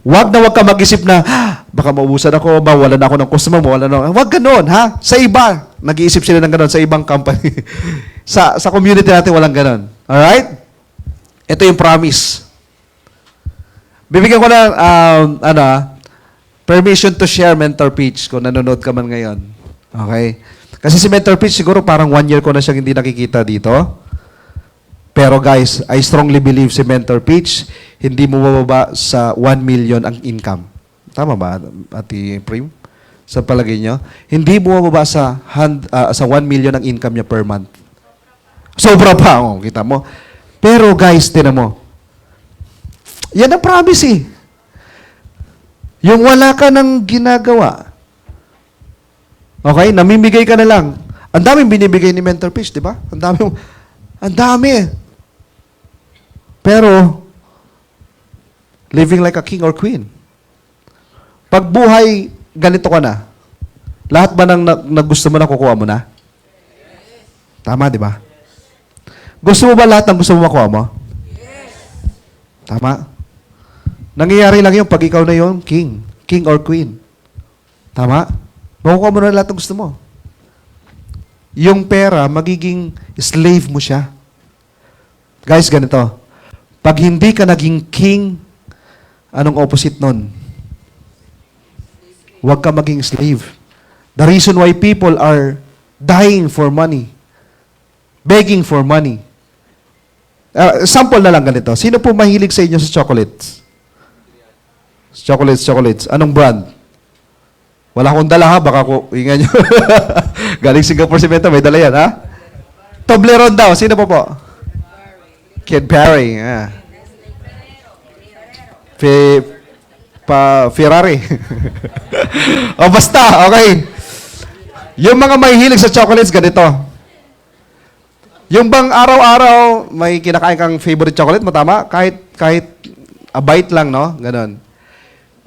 Wag na wag ka mag-isip na, baka maubusan ako, mawalan ako ng customer, mawalan ako. Wag ganun, ha? Sa iba, nag-iisip sila ng ganun, sa ibang company. sa community natin, walang ganun. Alright? Ito yung promise. Bibigyan ko na, permission to share Mentor Pitch kung nanonood ka man ngayon. Okay? Kasi si Mentor Pitch, siguro parang 1 year ko na siyang hindi nakikita dito. Pero guys, I strongly believe si Mentor Pitch, hindi mo mababa sa 1 million ang income. Tama ba, Ate Prim? Sa palagay niyo? Hindi mo mababa sa 1 million ang income niya per month. Sobra pa, oh, kita mo. Pero guys, tinan mo. Yan ang promise eh. Yung wala ka nang ginagawa. Okay? Namimigay ka na lang. Ang daming binibigay ni Mentor Pitch, di ba? Ang dami. Pero, living like a king or queen. Pag buhay, ganito ka na. Lahat ba ng gusto mo na, kukuha mo na? Tama, di ba? Gusto mo ba lahat ng gusto mo makuha mo? Tama? Nangyayari lang yung pag ikaw na yung king or queen. Tama? Makukuha mo na lahat ng gusto mo. Yung pera, magiging slave mo siya. Guys, ganito. Pag hindi ka naging king, anong opposite nun? Huwag ka maging slave. The reason why people are dying for money, begging for money. Sample na lang ganito. Sino po mahilig sa inyo sa chocolates? Chocolates. Anong brand? Wala akong dala, ha? Baka ko, ingay nyo. Galing Singapore si Benta, may dala yan, ha? Toblerone daw. Sino po? Cadbury. Ferrari. O basta, okay. Yung mga mahihilig sa chocolates, ganito. Yung bang araw-araw may kinakain kang favorite chocolate mo, tama? Kahit a bite lang, no? Ganon.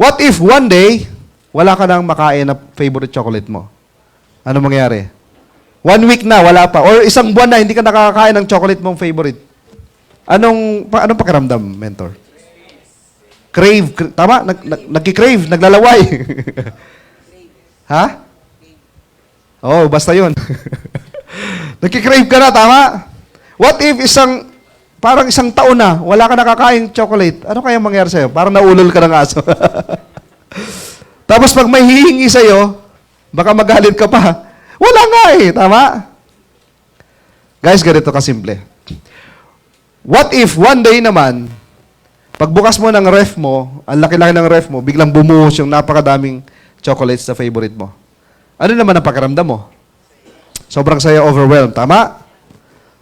What if one day, wala ka nang makain na favorite chocolate mo? Ano mangyayari? 1 week na, wala pa. Or isang buwan na, hindi ka nakakain ng chocolate mong favorite. Anong pakiramdam, mentor? Crave. Tama? Nagki-crave, naglalaway. Ha? Oh, basta yun. Nagki-crave ka na, tama? What if parang isang taon na, wala ka nakakain chocolate. Ano kaya mangyari sa'yo? Parang naulol ka ng aso. Tapos pag may hihingi sa'yo, baka magalit ka pa. Wala nga eh, tama? Guys, ganito kasimple. What if one day naman, pagbukas mo ng ref mo, ang laki-laki ng ref mo, biglang bumuhos yung napakadaming chocolates na favorite mo. Ano naman ang pakiramdam mo? Sobrang saya, overwhelmed. Tama?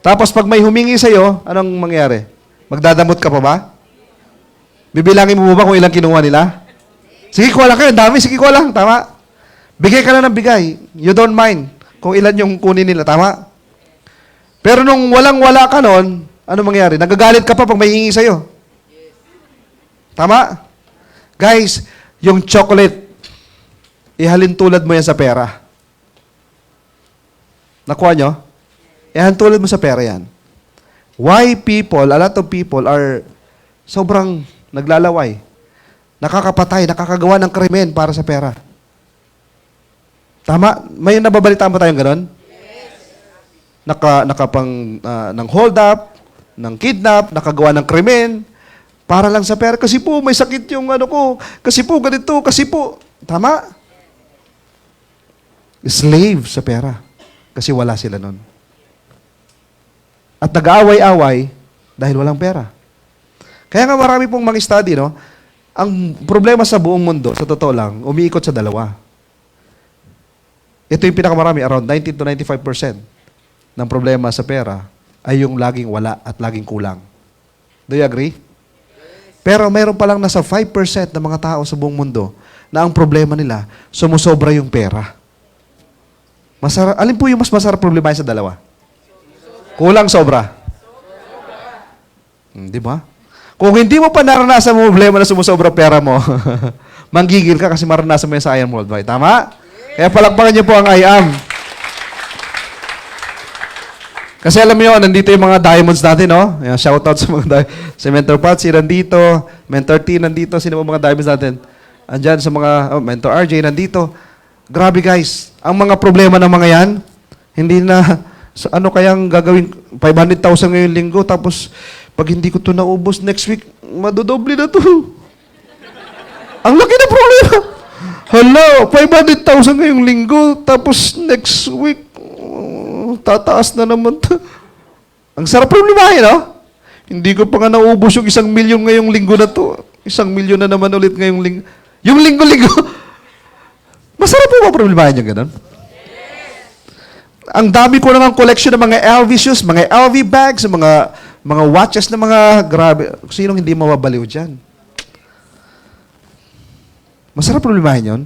Tapos pag may humingi sa'yo, anong mangyari? Magdadamot ka pa ba? Bibilangin mo ba kung ilang kinuha nila? Sige, kuha lang kayo. Dami, sige, kuha lang. Tama? Bigay ka lang ng bigay. You don't mind kung ilan yung kunin nila. Tama? Pero nung walang-wala ka nun, ano mangyari? Nagagalit ka pa pag may hingi sa'yo. Tama? Guys, yung chocolate, ihalin tulad mo yan sa pera. Nakuha nyo? Ihalin tulad mo sa pera yan. Why people, a lot of people are sobrang naglalaway. Nakakapatay, nakakagawa ng krimen para sa pera. Tama? May nababalitaan ba tayong ganon? Nakapang ng hold up, ng kidnap, nakagawa ng krimen, para lang sa pera. Kasi po, may sakit yung ano ko. Kasi po, ganito. Kasi po. Tama? Slave sa pera. Kasi wala sila nun. At nag-aaway-away dahil walang pera. Kaya nga marami pong mga study, no? Ang problema sa buong mundo, sa totoo lang, umiikot sa dalawa. Ito yung pinakamarami, around 90 to 95% ng problema sa pera ay yung laging wala at laging kulang. Do you agree? Pero mayroon pa lang nasa 5% ng mga tao sa buong mundo na ang problema nila, sumusobra yung pera. Alin po yung mas masarap problema sa dalawa? Kulang, sobra. Di ba? Kung hindi mo pa naranasan mo problema na sumusobra pera mo, manggigil ka kasi maranasan mo yan sa I Am Worldwide. Tama? Kaya palakpakan niyo po ang I Am. Kasi alam niyo, nandito yung mga diamonds natin, no? Ayan, shoutout sa mga si Mentor Patsy nandito, Mentor T nandito, sino mga diamonds natin? Andyan sa mga, Mentor RJ nandito. Grabe guys, ang mga problema ng mga yan, hindi na, ano kayang gagawin, 500,000 ngayong linggo, tapos pag hindi ko ito naubos, next week, madodoble na to. Ang laki na problema. Hello, 500,000 ngayong linggo, tapos next week, tataas na naman to. Ang sarap problemahin, no? Hindi ko pa nga naubos yung 1 milyon ngayong linggo na to. 1 milyon na naman ulit ngayong linggo. Yung linggo-linggo. Masarap po ba problemahin yung ganun? Ang dami ko naman collection ng mga LV shoes, mga LV bags, mga watches na mga grabe. Sinong hindi mawabaliw dyan? Masarap problemahin yun?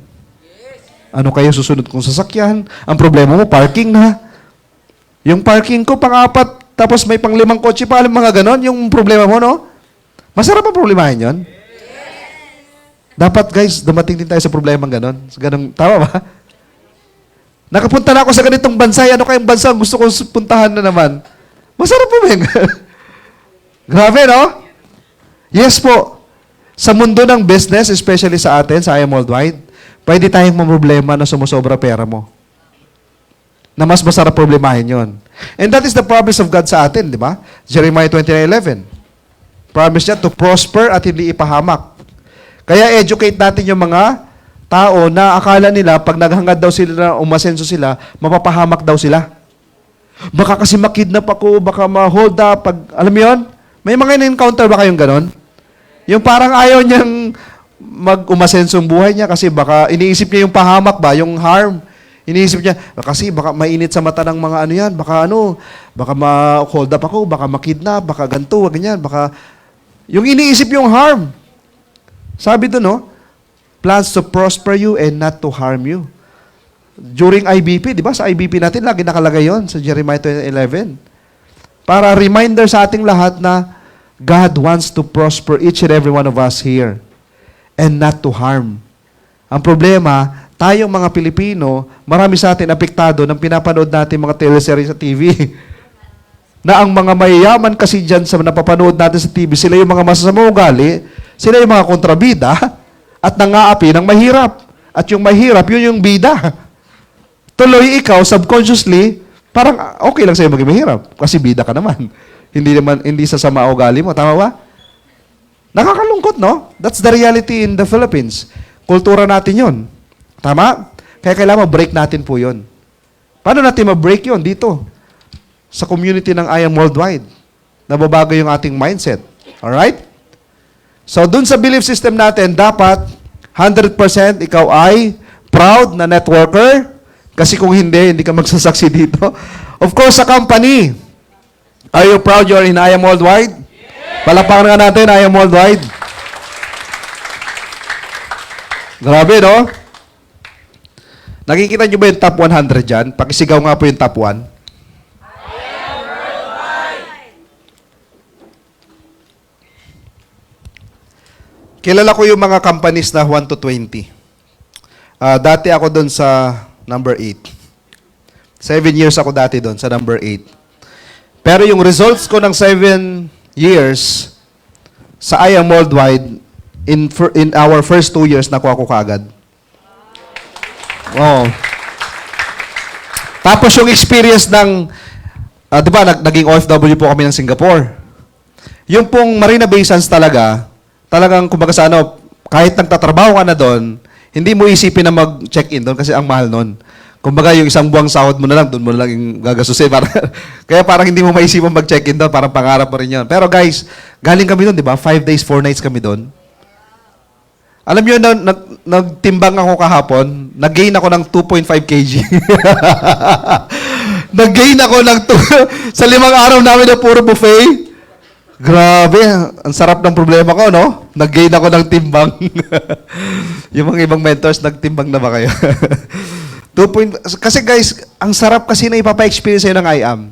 Ano kayo susunod kong sasakyan? Ang problema mo, parking na. Yung parking ko, pang-4, tapos may pang-5 kotse pa, alam mga ganon, yung problema mo, no? Masarap ang problemahin yun? Dapat, guys, dumating din tayo sa problema ganon. Ganon, tama ba? Nakapunta na ako sa ganitong bansa, ano kayong bansa ang gusto kong puntahan na naman? Masarap po ba yun? Grabe, no? Yes po. Sa mundo ng business, especially sa atin, sa I Am Worldwide, pwede tayong mamroblema na sumusobra pera mo. Na mas masarap problemahin yon. And that is the promise of God sa atin, di ba? Jeremiah 29:11. Promise niya to prosper at hindi ipahamak. Kaya educate natin yung mga tao na akala nila pag naghangad daw sila, umasenso sila, mapapahamak daw sila. Baka kasi makidnap ako, baka ma-hold up, pag, alam mo yun? May mga in-encounter ba kayong ganon? Yung parang ayaw niyang mag-umasenso ang buhay niya kasi baka iniisip niya yung pahamak ba, yung harm. Iniisip niya, kasi baka mainit sa mata ng mga ano yan, baka ma-hold up ako, baka makidnap, baka ganito, ganyan, baka, yung iniisip yung harm. Sabi doon, no? Plans to prosper you and not to harm you. During IBP, di ba? Sa IBP natin, lagi nakalagay yon sa Jeremiah 11. Para reminder sa ating lahat na God wants to prosper each and every one of us here and not to harm. Ang problema, tayong mga Pilipino, marami sa atin apektado ng pinapanood natin mga teleserye sa TV. Na ang mga mayayaman kasi dyan sa napapanood natin sa TV, sila yung mga masasamang ugali, sila yung mga kontrabida, at nangaapi ng mahirap. At yung mahirap, yun yung bida. Tuloy ikaw, subconsciously, parang okay lang sa'yo maging mahirap. Kasi bida ka naman. Hindi sa ugali mo. Tama ba? Nakakalungkot, no? That's the reality in the Philippines. Kultura natin yon. Tama? Kaya kailangan break natin po yon. Paano natin ma-break yon dito? Sa community ng I Am Worldwide. Nababago yung ating mindset. Alright? So, dun sa belief system natin, dapat 100% ikaw ay proud na networker. Kasi kung hindi ka magsasaksi dito. Of course, sa company. Are you proud you're in I Am Worldwide? Palakpakan nga natin, I Am Worldwide. Grabe, no? Nakikita nyo ba yung top 100 dyan? Pakisigaw nga po yung top 1. Kilala ko yung mga companies na 1 to 20. Dati ako doon sa number 8. 7 years ako dati doon sa number 8. Pero yung results ko ng 7 years sa I Am Worldwide, in our first 2 years, nakuha ko kaagad. Oh. Tapos yung experience ng, di ba, naging OFW po kami ng Singapore. Yung pong Marina Bay Sands talagang kumbaga sa kahit nagtatrabaho ka na doon, hindi mo isipin na mag-check-in doon kasi ang mahal noon. Kumbaga yung isang buwang sahod mo na lang, doon mo na lang yung gagasusin. Kaya parang hindi mo maisipan mag-check-in doon, parang pangarap mo rin yun. Pero guys, galing kami doon, di ba? 5 days, 4 nights kami doon. Alam niyo, nagtimbang ako kahapon, nag-gain ako ng 2.5 kg. Nag-gain ako ng sa 5 araw namin na puro buffet. Grabe, ang sarap ng problema ko, no? Nag-gain ako ng timbang. Yung mga ibang mentors, nagtimbang na ba kayo? Kasi guys, ang sarap kasi na ipapa-experience sa'yo ng I Am.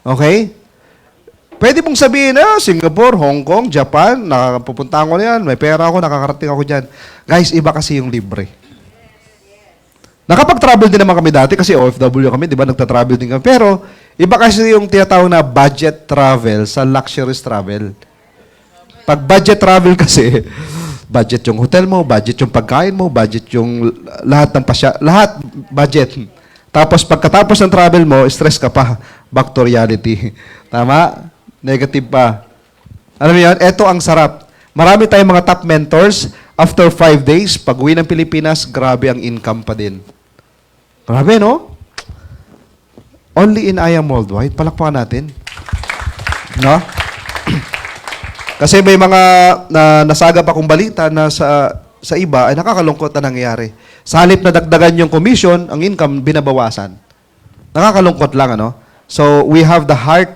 Okay? Pwede mong sabihin, Singapore, Hong Kong, Japan, nakakapupunta ko na yan, may pera ako, nakakarating ako dyan. Guys, iba kasi yung libre. Nakapag-travel din naman kami dati kasi OFW kami, di ba? Nagta-travel din kami. Pero, iba kasi yung tinatawag na budget travel sa luxurious travel. Pag budget travel kasi, budget yung hotel mo, budget yung pagkain mo, budget yung lahat ng lahat budget. Tapos pagkatapos ng travel mo, stress ka pa. Back to reality. Tama? Negative pa. Alam mo yan? Ito ang sarap. Marami tayong mga top mentors. After 5 days, pag uwi ng Pilipinas, grabe ang income pa din. Grabe, no? Only in I Am Worldwide. Palakpakan natin. No? Kasi may mga nasagap akong balita na sa iba ay nakakalungkot na nangyayari. Sa halip na dagdagan yung commission, ang income binabawasan. Nakakalungkot lang, ano? So, we have the heart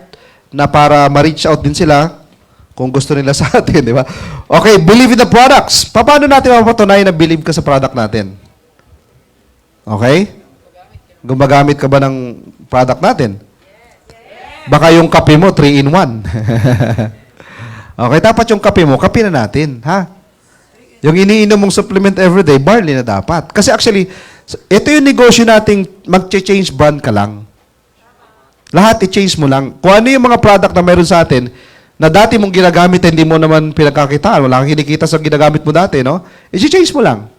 na para ma-reach out din sila kung gusto nila sa atin, di ba? Okay, believe in the products. Paano natin mapatunayan na believe ka sa product natin? Okay? Gumagamit ka ba ng product natin? Baka yung kape mo, 3-in-1. Okay, dapat yung kape mo, kape na natin, ha? Yung iniinom mong supplement everyday, barley na dapat. Kasi actually, ito yung negosyo nating mag-change brand ka lang. Lahat i-change mo lang. Kung ano yung mga product na meron sa atin, na dati mong ginagamit, hindi mo naman pinagkakitaan, wala kang kinikita sa ginagamit mo dati, no? I-change mo lang.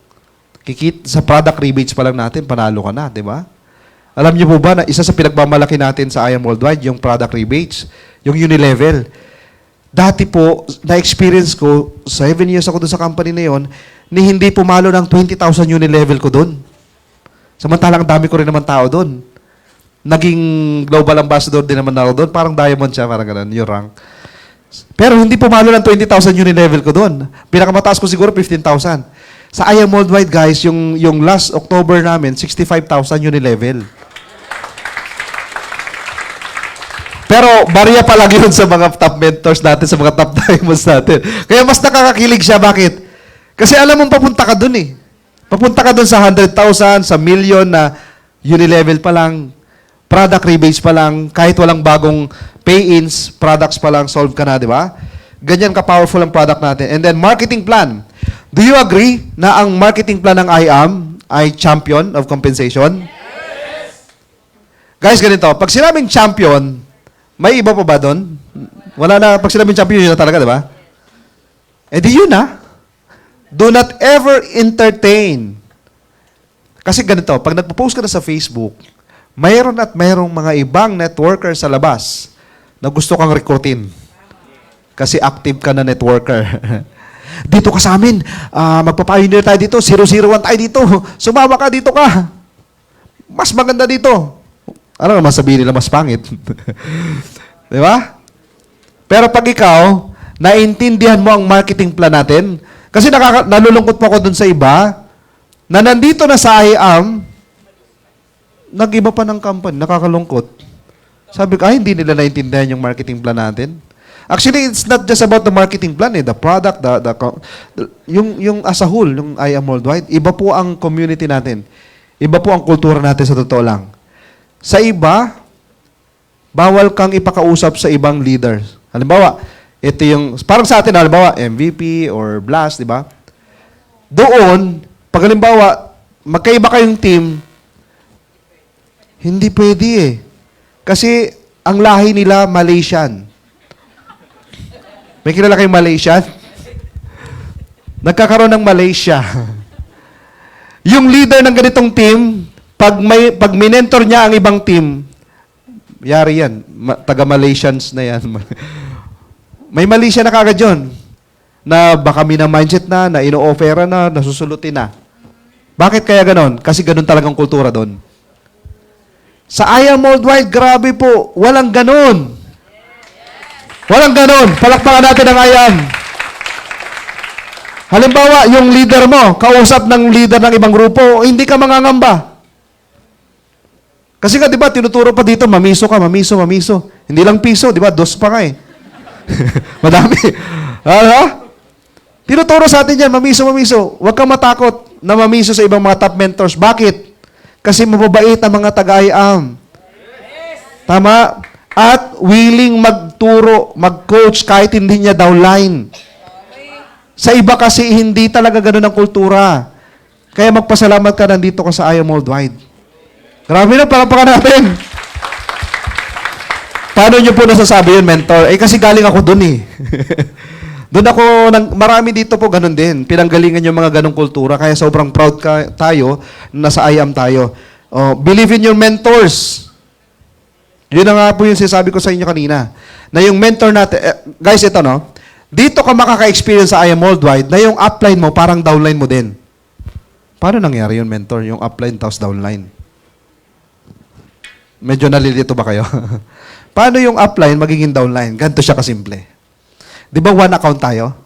Sa product rebates pa lang natin, panalo ka na, di ba? Alam niyo po ba na isa sa pinagmamalaki natin sa I Am Worldwide, yung product rebates, yung Unilevel. Dati po, na-experience ko, 7 years ako doon sa company na yon, ni hindi pumalo ng 20,000 Unilevel ko doon. Samantalang dami ko rin naman tao doon. Naging global ambassador din naman ako doon. Parang diamond siya, parang ganun, yung rank. Pero hindi pumalo ng 20,000 Unilevel ko doon. Pinakamataas ko siguro 15,000. Sa I Am Worldwide, guys, yung last October namin, 65,000 Unilevel. Pero barya pa lang yun sa mga top mentors natin, sa mga top diamonds natin. Kaya mas nakakakilig siya. Bakit? Kasi alam mong papunta ka dun eh. Papunta ka dun sa 100,000, sa million na Unilevel pa lang, product rebates pa lang, kahit walang bagong pay-ins, products pa lang, solve ka na, di ba? Ganyan ka-powerful ang product natin. And then, marketing plan. Do you agree na ang marketing plan ng I Am ay champion of compensation? Yes! Guys, ganito. Pag sinabing champion, may iba pa ba doon? Wala na. Pag sinabing champion, yun na talaga, di ba? Eh di yun na. Do not ever entertain. Kasi ganito, pag nagpo-post ka na sa Facebook, mayroon at mayroong mga ibang networker sa labas na gusto kang recruitin. Kasi active ka na networker. dito ka sa amin. Magpa-pioneer tayo dito. 001 tayo dito. Sumama ka, dito ka. Mas maganda dito. Ano naman sabihin nila mas pangit? Di ba? Pero pag ikaw, naintindihan mo ang marketing plan natin, kasi nalulungkot pa ako dun sa iba, na nandito na sa IAM, nag-iba pa ng company, nakakalungkot. Sabi ko, hindi nila naintindihan yung marketing plan natin. Actually, it's not just about the marketing plan, the product, yung as a whole, yung IAM Worldwide, iba po ang community natin. Iba po ang kultura natin sa totoo lang. Sa iba, bawal kang ipakausap sa ibang leaders. Halimbawa, ito yung, parang sa atin, halimbawa, MVP or Blast, di ba? Doon, pag halimbawa, magkaiba kayong team, hindi pwede eh. Kasi, ang lahi nila, Malaysian. May kilala kayong Malaysian? Nagkakaroon ng Malaysia. Yung leader ng ganitong team, pag minentor niya ang ibang team, yari yan. Taga-Malaysians na yan. May Malaysia na kagad yun. Na baka mina-mindset na ino-offera na, nasusulutin na. Bakit kaya ganon? Kasi ganon talagang kultura doon. Sa IAM Worldwide, grabe po, walang ganon. Walang ganon. Palakpakan natin ang IAM. Halimbawa, yung leader mo, kausap ng leader ng ibang grupo, hindi ka mangangamba. Kasi nga, di ba, tinuturo pa dito, mamiso ka, mamiso. Hindi lang piso, di ba, dos pa ka eh. Madami. Ano? Tinuturo sa atin yan, mamiso. Huwag kang matakot na mamiso sa ibang mga top mentors. Bakit? Kasi mababait ang mga taga-IAM. Tama? At willing magturo, mag-coach kahit hindi niya downline. Sa iba kasi hindi talaga ganun ang kultura. Kaya magpasalamat ka nandito ka sa IAM Worldwide. Grabe na, palapakan natin. Paano nyo po nasasabi yun, mentor? Kasi galing ako dun eh. Doon ako, marami dito po ganun din. Pinanggalingan yung mga ganung kultura. Kaya sobrang proud tayo na nasa IAM tayo. Believe in your mentors. Yun na nga po yung sinasabi ko sa inyo kanina. Na yung mentor natin, guys, ito no, dito ka makaka-experience sa IAM Worldwide na yung upline mo parang downline mo din. Paano nangyari yun, mentor? Yung upline tapos downline. Medyo nalilito ba kayo? Paano yung upline magiging downline? Ganito siya kasimple. Di ba one account tayo?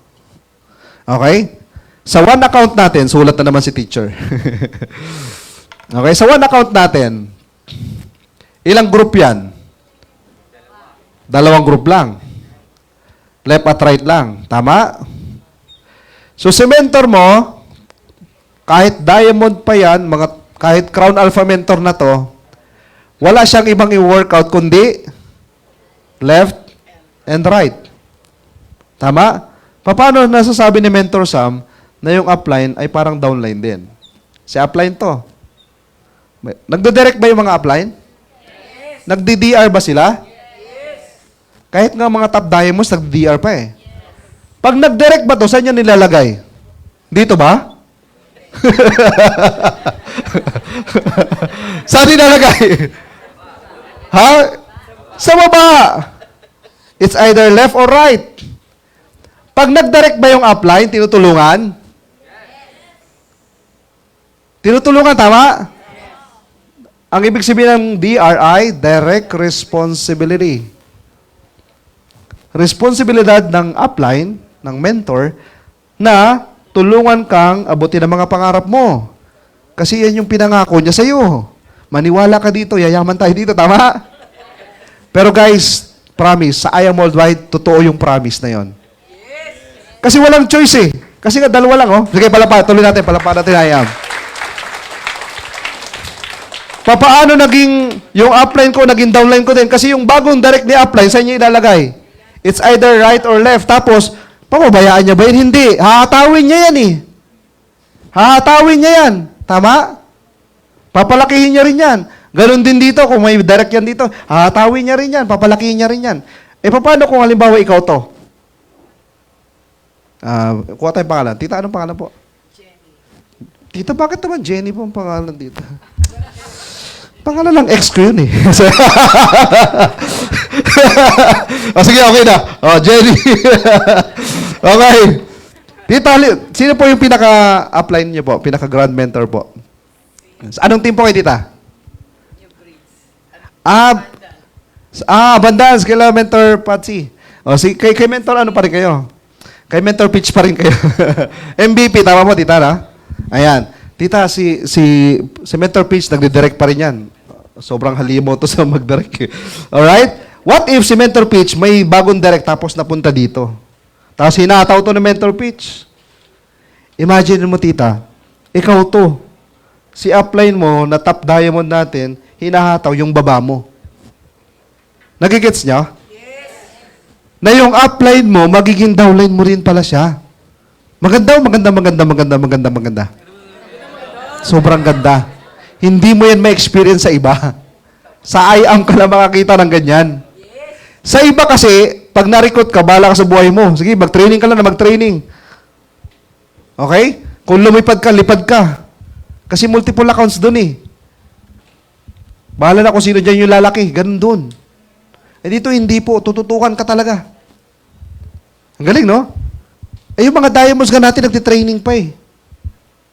Okay? Sa one account natin, sulat na naman si teacher. Okay? Sa one account natin, ilang group yan? Dalawang group lang. Left at right lang. Tama? So, si mentor mo, kahit diamond pa yan, kahit crown alpha mentor na to, wala siyang ibang i-workout kundi left and right. Tama? Paano nasasabi ni Mentor Sam na yung upline ay parang downline din? Si upline to. Nagdo-direct ba yung mga upline? Yes. Nagdi-DR ba sila? Yes. Kahit nga mga top diamonds, nagdi-DR pa eh. Pag nag-direct ba to, saan niya nilalagay? Dito ba? Saan nilalagay? Ha? Sa baba. It's either left or right. Pag nag-direct ba yung upline, tinutulungan? Tinutulungan, tama? Ang ibig sabihin ng DRI, direct responsibility. Responsibilidad ng upline, ng mentor, na tulungan kang abutin ang mga pangarap mo. Kasi yan yung pinangako niya sa'yo. Maniwala ka dito, yayaman tayo dito, tama? Pero guys, promise, sa IAM Worldwide, totoo yung promise na yon. Kasi walang choice eh. Kasi nga, dalawa lang, oh. Sige, tuloy natin IAM. Paano naging, yung upline ko, naging downline ko din? Kasi yung bagong direct ni upline, sa inyo ilalagay. It's either right or left. Tapos, pababayaan niya ba yun? Hindi. Hahatawin niya yan eh. Hahatawin niya yan. Tama? Papalakihin niya rin yan. Ganon din dito, kung may direct yan dito, hahatawin niya rin yan, papalakihin niya rin yan. Paano kung halimbawa ikaw to? Kuha tayong pangalan. Tita, anong pangalan po? Jenny. Tita, bakit naman Jenny po ang pangalan dito? Pangalan lang ex ko yun eh. Sige, okay na. Jenny. Okay. Tita, sino po yung pinaka-upline niyo po? Pinaka-grand mentor po? Anong team po kayo, tita? Abundance. Kaya mentor Patsy. O, kay mentor ano pa rin kayo? Kay mentor pitch pa rin kayo. MVP, tama po, tita, na? Ayan. Tita, si mentor pitch, nagdi-direct pa rin yan. Sobrang halimo to sa mag-direct. Alright? What if si mentor pitch may bagong direct tapos napunta dito? Tapos hinataw to ng mentor pitch. Imagine mo, tita, ikaw to. Si upline mo, na top diamond natin, hinahataw yung baba mo. Nagigets niya? Yes. Na yung upline mo, magiging downline mo rin pala siya. Maganda. Sobrang ganda. Hindi mo yan ma-experience sa iba. Sa IAM ka na makakita ng ganyan. Sa iba kasi, pag na-recruit ka, bahala ka sa buhay mo. Sige, mag-training ka lang na mag-training. Okay? Kung lumipad ka, lipad ka. Kasi multiple accounts dun eh. Bahala na kung sino dyan yung lalaki. Ganun dun. Eh dito, hindi po. Tututukan ka talaga. Ang galing, no? Eh yung mga diamonds nga natin, nagtitraining pa eh.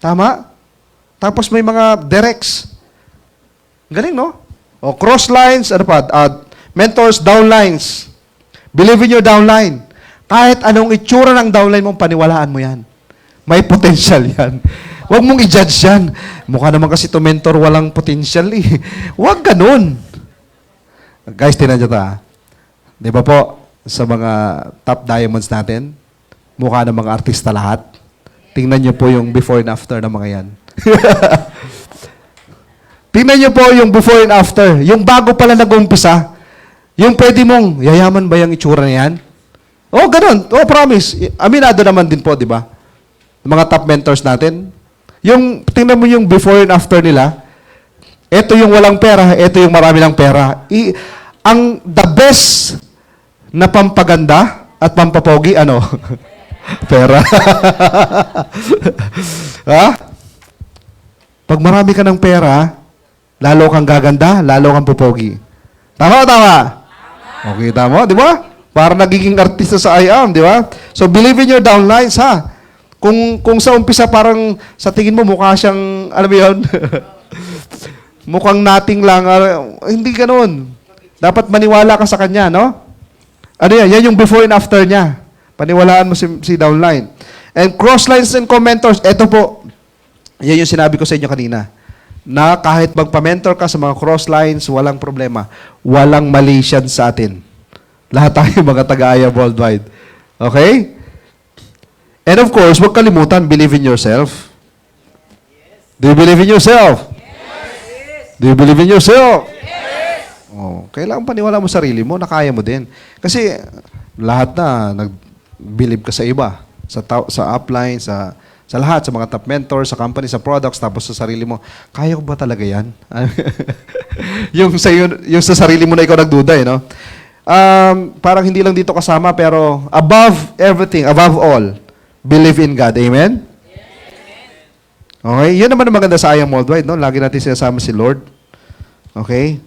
Tama? Tapos may mga directs. Ang galing, no? O cross lines, ano pa? Mentors, downlines. Believe in your downline. Kahit anong itsura ng downline mo, paniwalaan mo yan. May potential yan. Huwag mong i-judge yan. Mukha naman kasi to mentor walang potential eh. Huwag ganun. Guys, tinan nyo ta. Di ba po, sa mga top diamonds natin, mukha ng mga artista lahat. Tingnan nyo po yung before and after ng mga yan. Tingnan nyo po yung before and after. Yung bago pala nag-umpisa, yung pwede mong, yayaman ba yung itsura na yan? Oh, ganun. Oh, promise. Aminado naman din po, di ba? Mga top mentors natin. Yung, tingnan mo yung before and after nila. Ito yung walang pera, ito yung marami ng pera. Ang the best na pampaganda at pampapogi, ano? Pera. Ha? Pag marami ka ng pera, lalo kang gaganda, lalo kang pupogi. Tama o tama? Okay, tama. Di ba? Para nagiging artista sa IAM, di ba? So, believe in your downlines, ha? Kung sa umpisa parang sa tingin mo mukha siyang, alam mo yun? Mukhang nating lang. Hindi ganoon. Dapat maniwala ka sa kanya, no? Ano yan? Yan yung before and after niya. Paniwalaan mo si downline. And crosslines and commentors, eto po, yan yung sinabi ko sa inyo kanina. Na kahit magpa-mentor ka sa mga crosslines, walang problema. Walang Malaysian sa atin. Lahat tayo mga taga-aya worldwide. Okay? And of course, huwag kalimutan, believe in yourself. Do you believe in yourself? Yes. Do you believe in yourself? Yes. Oh, kailangan paniwala mo sarili mo na kaya mo din. Kasi lahat na nag-believe ka sa iba, sa upline, sa lahat, sa mga top mentors, sa company, sa products, tapos sa sarili mo, kaya ko ba talaga yan? yung sa sarili mo na ikaw nagduda, no? Parang hindi lang dito kasama, pero above everything, above all, believe in God. Amen? Okay? Yun naman ang maganda sa IAM Worldwide, no? Lagi natin sinasama si Lord. Okay?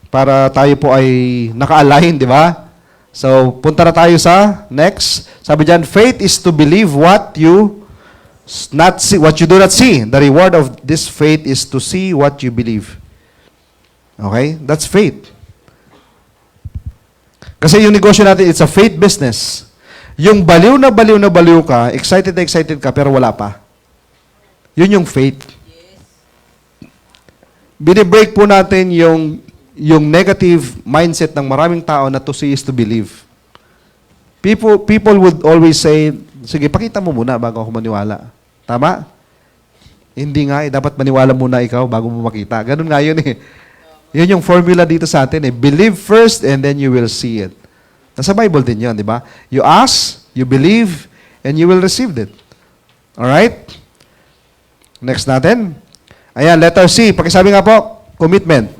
Para tayo po ay naka-align, di ba? So, punta na tayo sa next. Sabi dyan, faith is to believe what you do not see. The reward of this faith is to see what you believe. Okay? That's faith. Kasi yung negosyo natin, it's a faith business. Yung baliw na baliw ka, excited ka, pero wala pa. Yun yung faith. Binibreak po natin yung negative mindset ng maraming tao na to see is to believe. People would always say, sige, pakita mo muna bago ako maniwala. Tama? Hindi nga, dapat maniwala muna ikaw bago mo makita. Ganun nga yun eh. Yun yung formula dito sa atin eh. Believe first and then you will see it. Nasa Bible din yun, di ba? You ask, you believe, and you will receive it. Alright? Next natin. Ayan, letter C. Pakisabi nga po, commitment.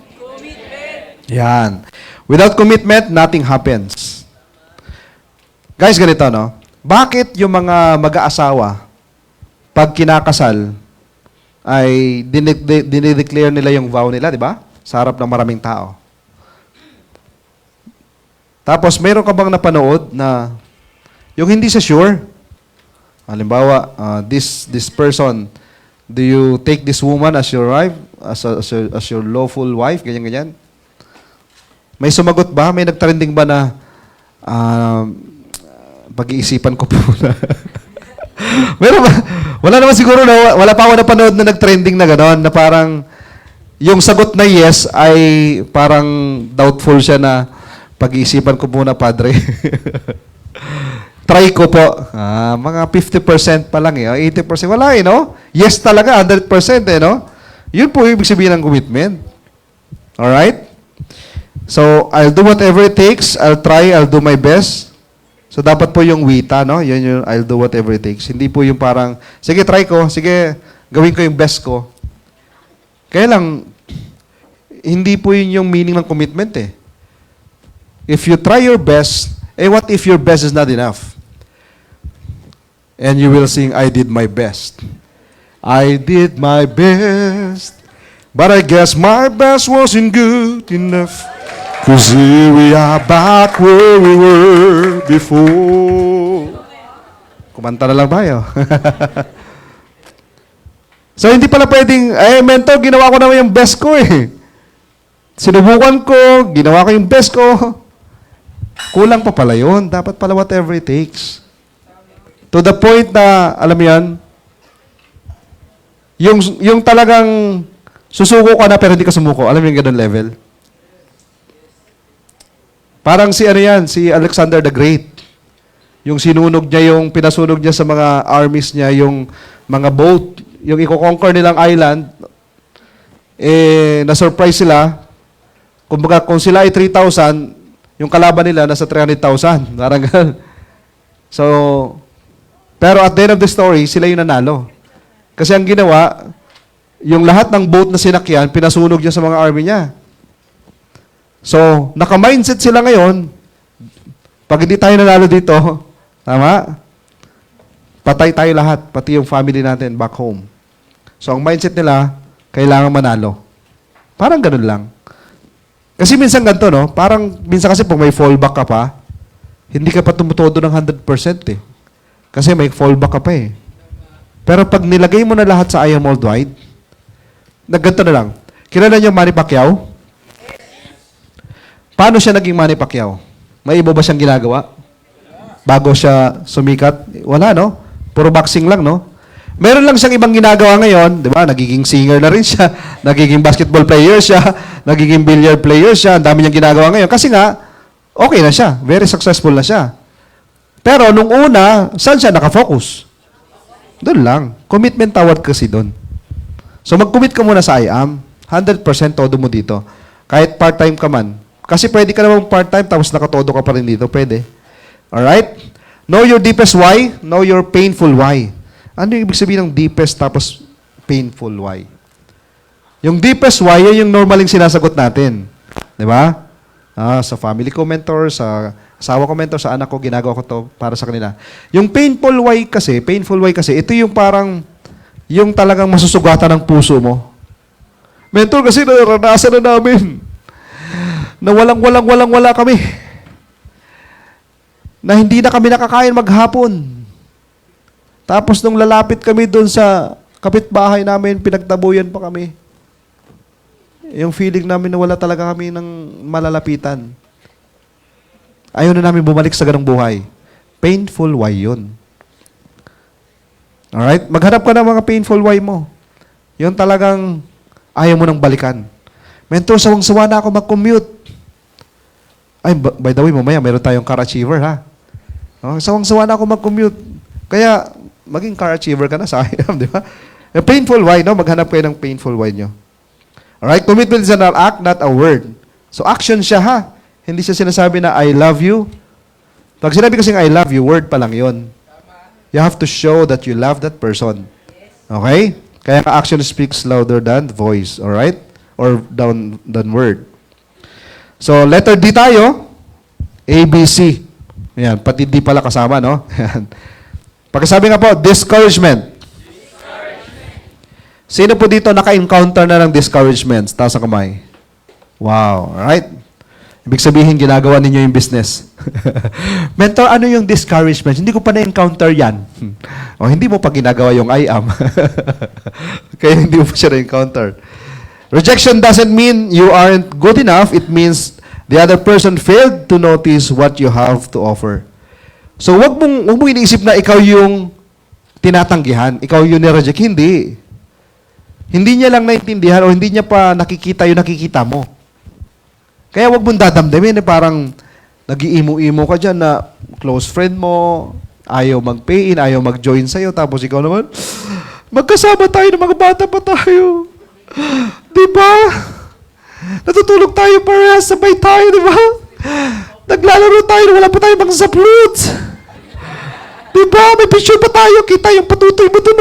Yan. Without commitment, nothing happens. Guys, ganito, no? Bakit yung mga mag-aasawa, pag kinakasal, ay dinideclare nila yung vow nila, di ba? Sa harap ng maraming tao. Tapos, meron ka bang napanood na yung hindi sa sure, Halimbawa, this person, do you take this woman as your wife, as your lawful wife, ganyan-ganyan? May sumagot ba? May nagtrending ba na pag-iisipan ko po na? Meron ba? Wala naman siguro na, wala pa ako napanood na nag-trending na gano'n, na parang yung sagot na yes ay parang doubtful siya na pag-iisipan ko muna, Padre. Try ko po. Mga 50% pa lang eh. 80%. Wala eh, no? Yes talaga, 100% eh, no? Yun po ibig sabihin ng commitment. Alright? So, I'll do whatever it takes. I'll try, I'll do my best. So, dapat po yung wita, no? Yun yung I'll do whatever it takes. Hindi po yung parang, sige, try ko. Sige, gawin ko yung best ko. Kaya lang, hindi po yun yung meaning ng commitment eh. If you try your best, what if your best is not enough? And you will sing, I did my best. I did my best. But I guess my best wasn't good enough. 'Cause here we are back where we were before. Kumanta na lang tayo. So, hindi pala pwedeng, mentor, ginawa ko naman yung best ko eh. Sinubukan ko, ginawa ko yung best ko. Kulang pa pala yun. Dapat pala whatever it takes. To the point na, alam mo yan, yung talagang susuko ka na pero hindi ka sumuko. Alam mo yung ganun level? Parang si si Alexander the Great. Yung sinunog niya, yung pinasunog niya sa mga armies niya, yung mga boat, yung i-conquer nilang island, na-surprise sila. Kumbaga, kung sila ay 3,000, yung kalaban nila nasa 300,000. Parang ganun. So, pero at the end of the story, sila yung nanalo. Kasi ang ginawa, yung lahat ng boat na sinakyan, pinasunog niya sa mga army niya. So, naka-mindset sila ngayon, pag hindi tayo nanalo dito, tama? Patay tayo lahat, pati yung family natin back home. So, ang mindset nila, kailangan manalo. Parang ganun lang. Kasi minsan ganito, no? Parang, minsan kasi pag may fallback ka pa, hindi ka pa tumutodo ng 100% eh. Kasi may fallback ka pa eh. Pero pag nilagay mo na lahat sa I Am Worldwide, nagganto na lang. Kilala niyo Manny Pacquiao? Paano siya naging Manny Pacquiao? May iba ba siyang ginagawa? Bago siya sumikat? Wala, no? Puro boxing lang, no? Meron lang siyang ibang ginagawa ngayon, di ba? Nagiging singer na rin siya, nagiging basketball player siya, nagiging billiard player siya, ang dami niyang ginagawa ngayon. Kasi nga, okay na siya. Very successful na siya. Pero nung una, saan siya nakafocus? Doon lang. Commitment tawag kasi doon. So mag-commit ka muna sa I Am. 100% todo mo dito. Kahit part-time ka man. Kasi pwede ka naman part-time tapos nakatodo ka pa rin dito. Pwede. Alright? Know your deepest why. Know your painful why. Ano yung ibig sabihin ng deepest tapos painful why? Yung deepest why, yan yung normaling sinasagot natin. Di ba? Sa family ko mentor, sa asawa ko mentor, sa anak ko, ginagawa ko to para sa kanila. Yung painful why kasi, ito yung parang, yung talagang masusugatan ng puso mo. Mentor, kasi naranasan na namin na wala kami. Na hindi na kami nakakain maghapon. Tapos nung lalapit kami doon sa kapitbahay namin, pinagtabuyan pa kami. Yung feeling namin na wala talaga kami ng malalapitan. Ayaw na namin bumalik sa ganong buhay. Painful why yun. Alright? Maghanap ka ng mga painful why mo. Yung talagang ayaw mo nang balikan. Mentor, sawang-sawa na ako mag-commute. Ay, by the way, mamaya meron tayong car achiever, ha? Sawang-sawa na ako mag-commute. Kaya, maging car achiever ka na sa IAM, di ba? Yung painful why, no? Maghanap kayo ng painful why nyo. Alright? Commitment is an act, not a word. So, action siya, ha? Hindi siya sinasabi na, I love you. Pag sinabi kasing I love you, word pa lang yun. You have to show that you love that person. Okay? Kaya action speaks louder than voice. Alright? Or than word. So, letter D tayo. A, B, C. Ayan, pati D pala kasama, no? Ayan. Pagkasabi nga po, discouragement. Sino po dito naka-encounter na ng discouragement? Taas ang kamay. Wow, alright? Ibig sabihin, ginagawa ninyo yung business. Mentor, ano yung discouragement? Hindi ko pa na-encounter yan. O hindi mo pa ginagawa yung I am. Kaya hindi mo pa siya na-encounter. Rejection doesn't mean you aren't good enough. It means the other person failed to notice what you have to offer. So, wag mong iniisip na ikaw yung tinatanggihan. Ikaw yung nireject. Hindi. Hindi niya lang naintindihan o hindi niya pa nakikita yung nakikita mo. Kaya wag mong dadamdamin. Parang nag-iimo-imo ka dyan na close friend mo, ayaw mag-pay in, ayaw mag-join sa'yo, tapos ikaw naman, magkasama tayo ng mga bata pa tayo. Di ba? Natutulog tayo parehas, sabay tayo, di ba? Naglalaro tayo, wala pa tayo mga saplot. Di ba? May picture pa tayo, kita yung patutoy mo dun,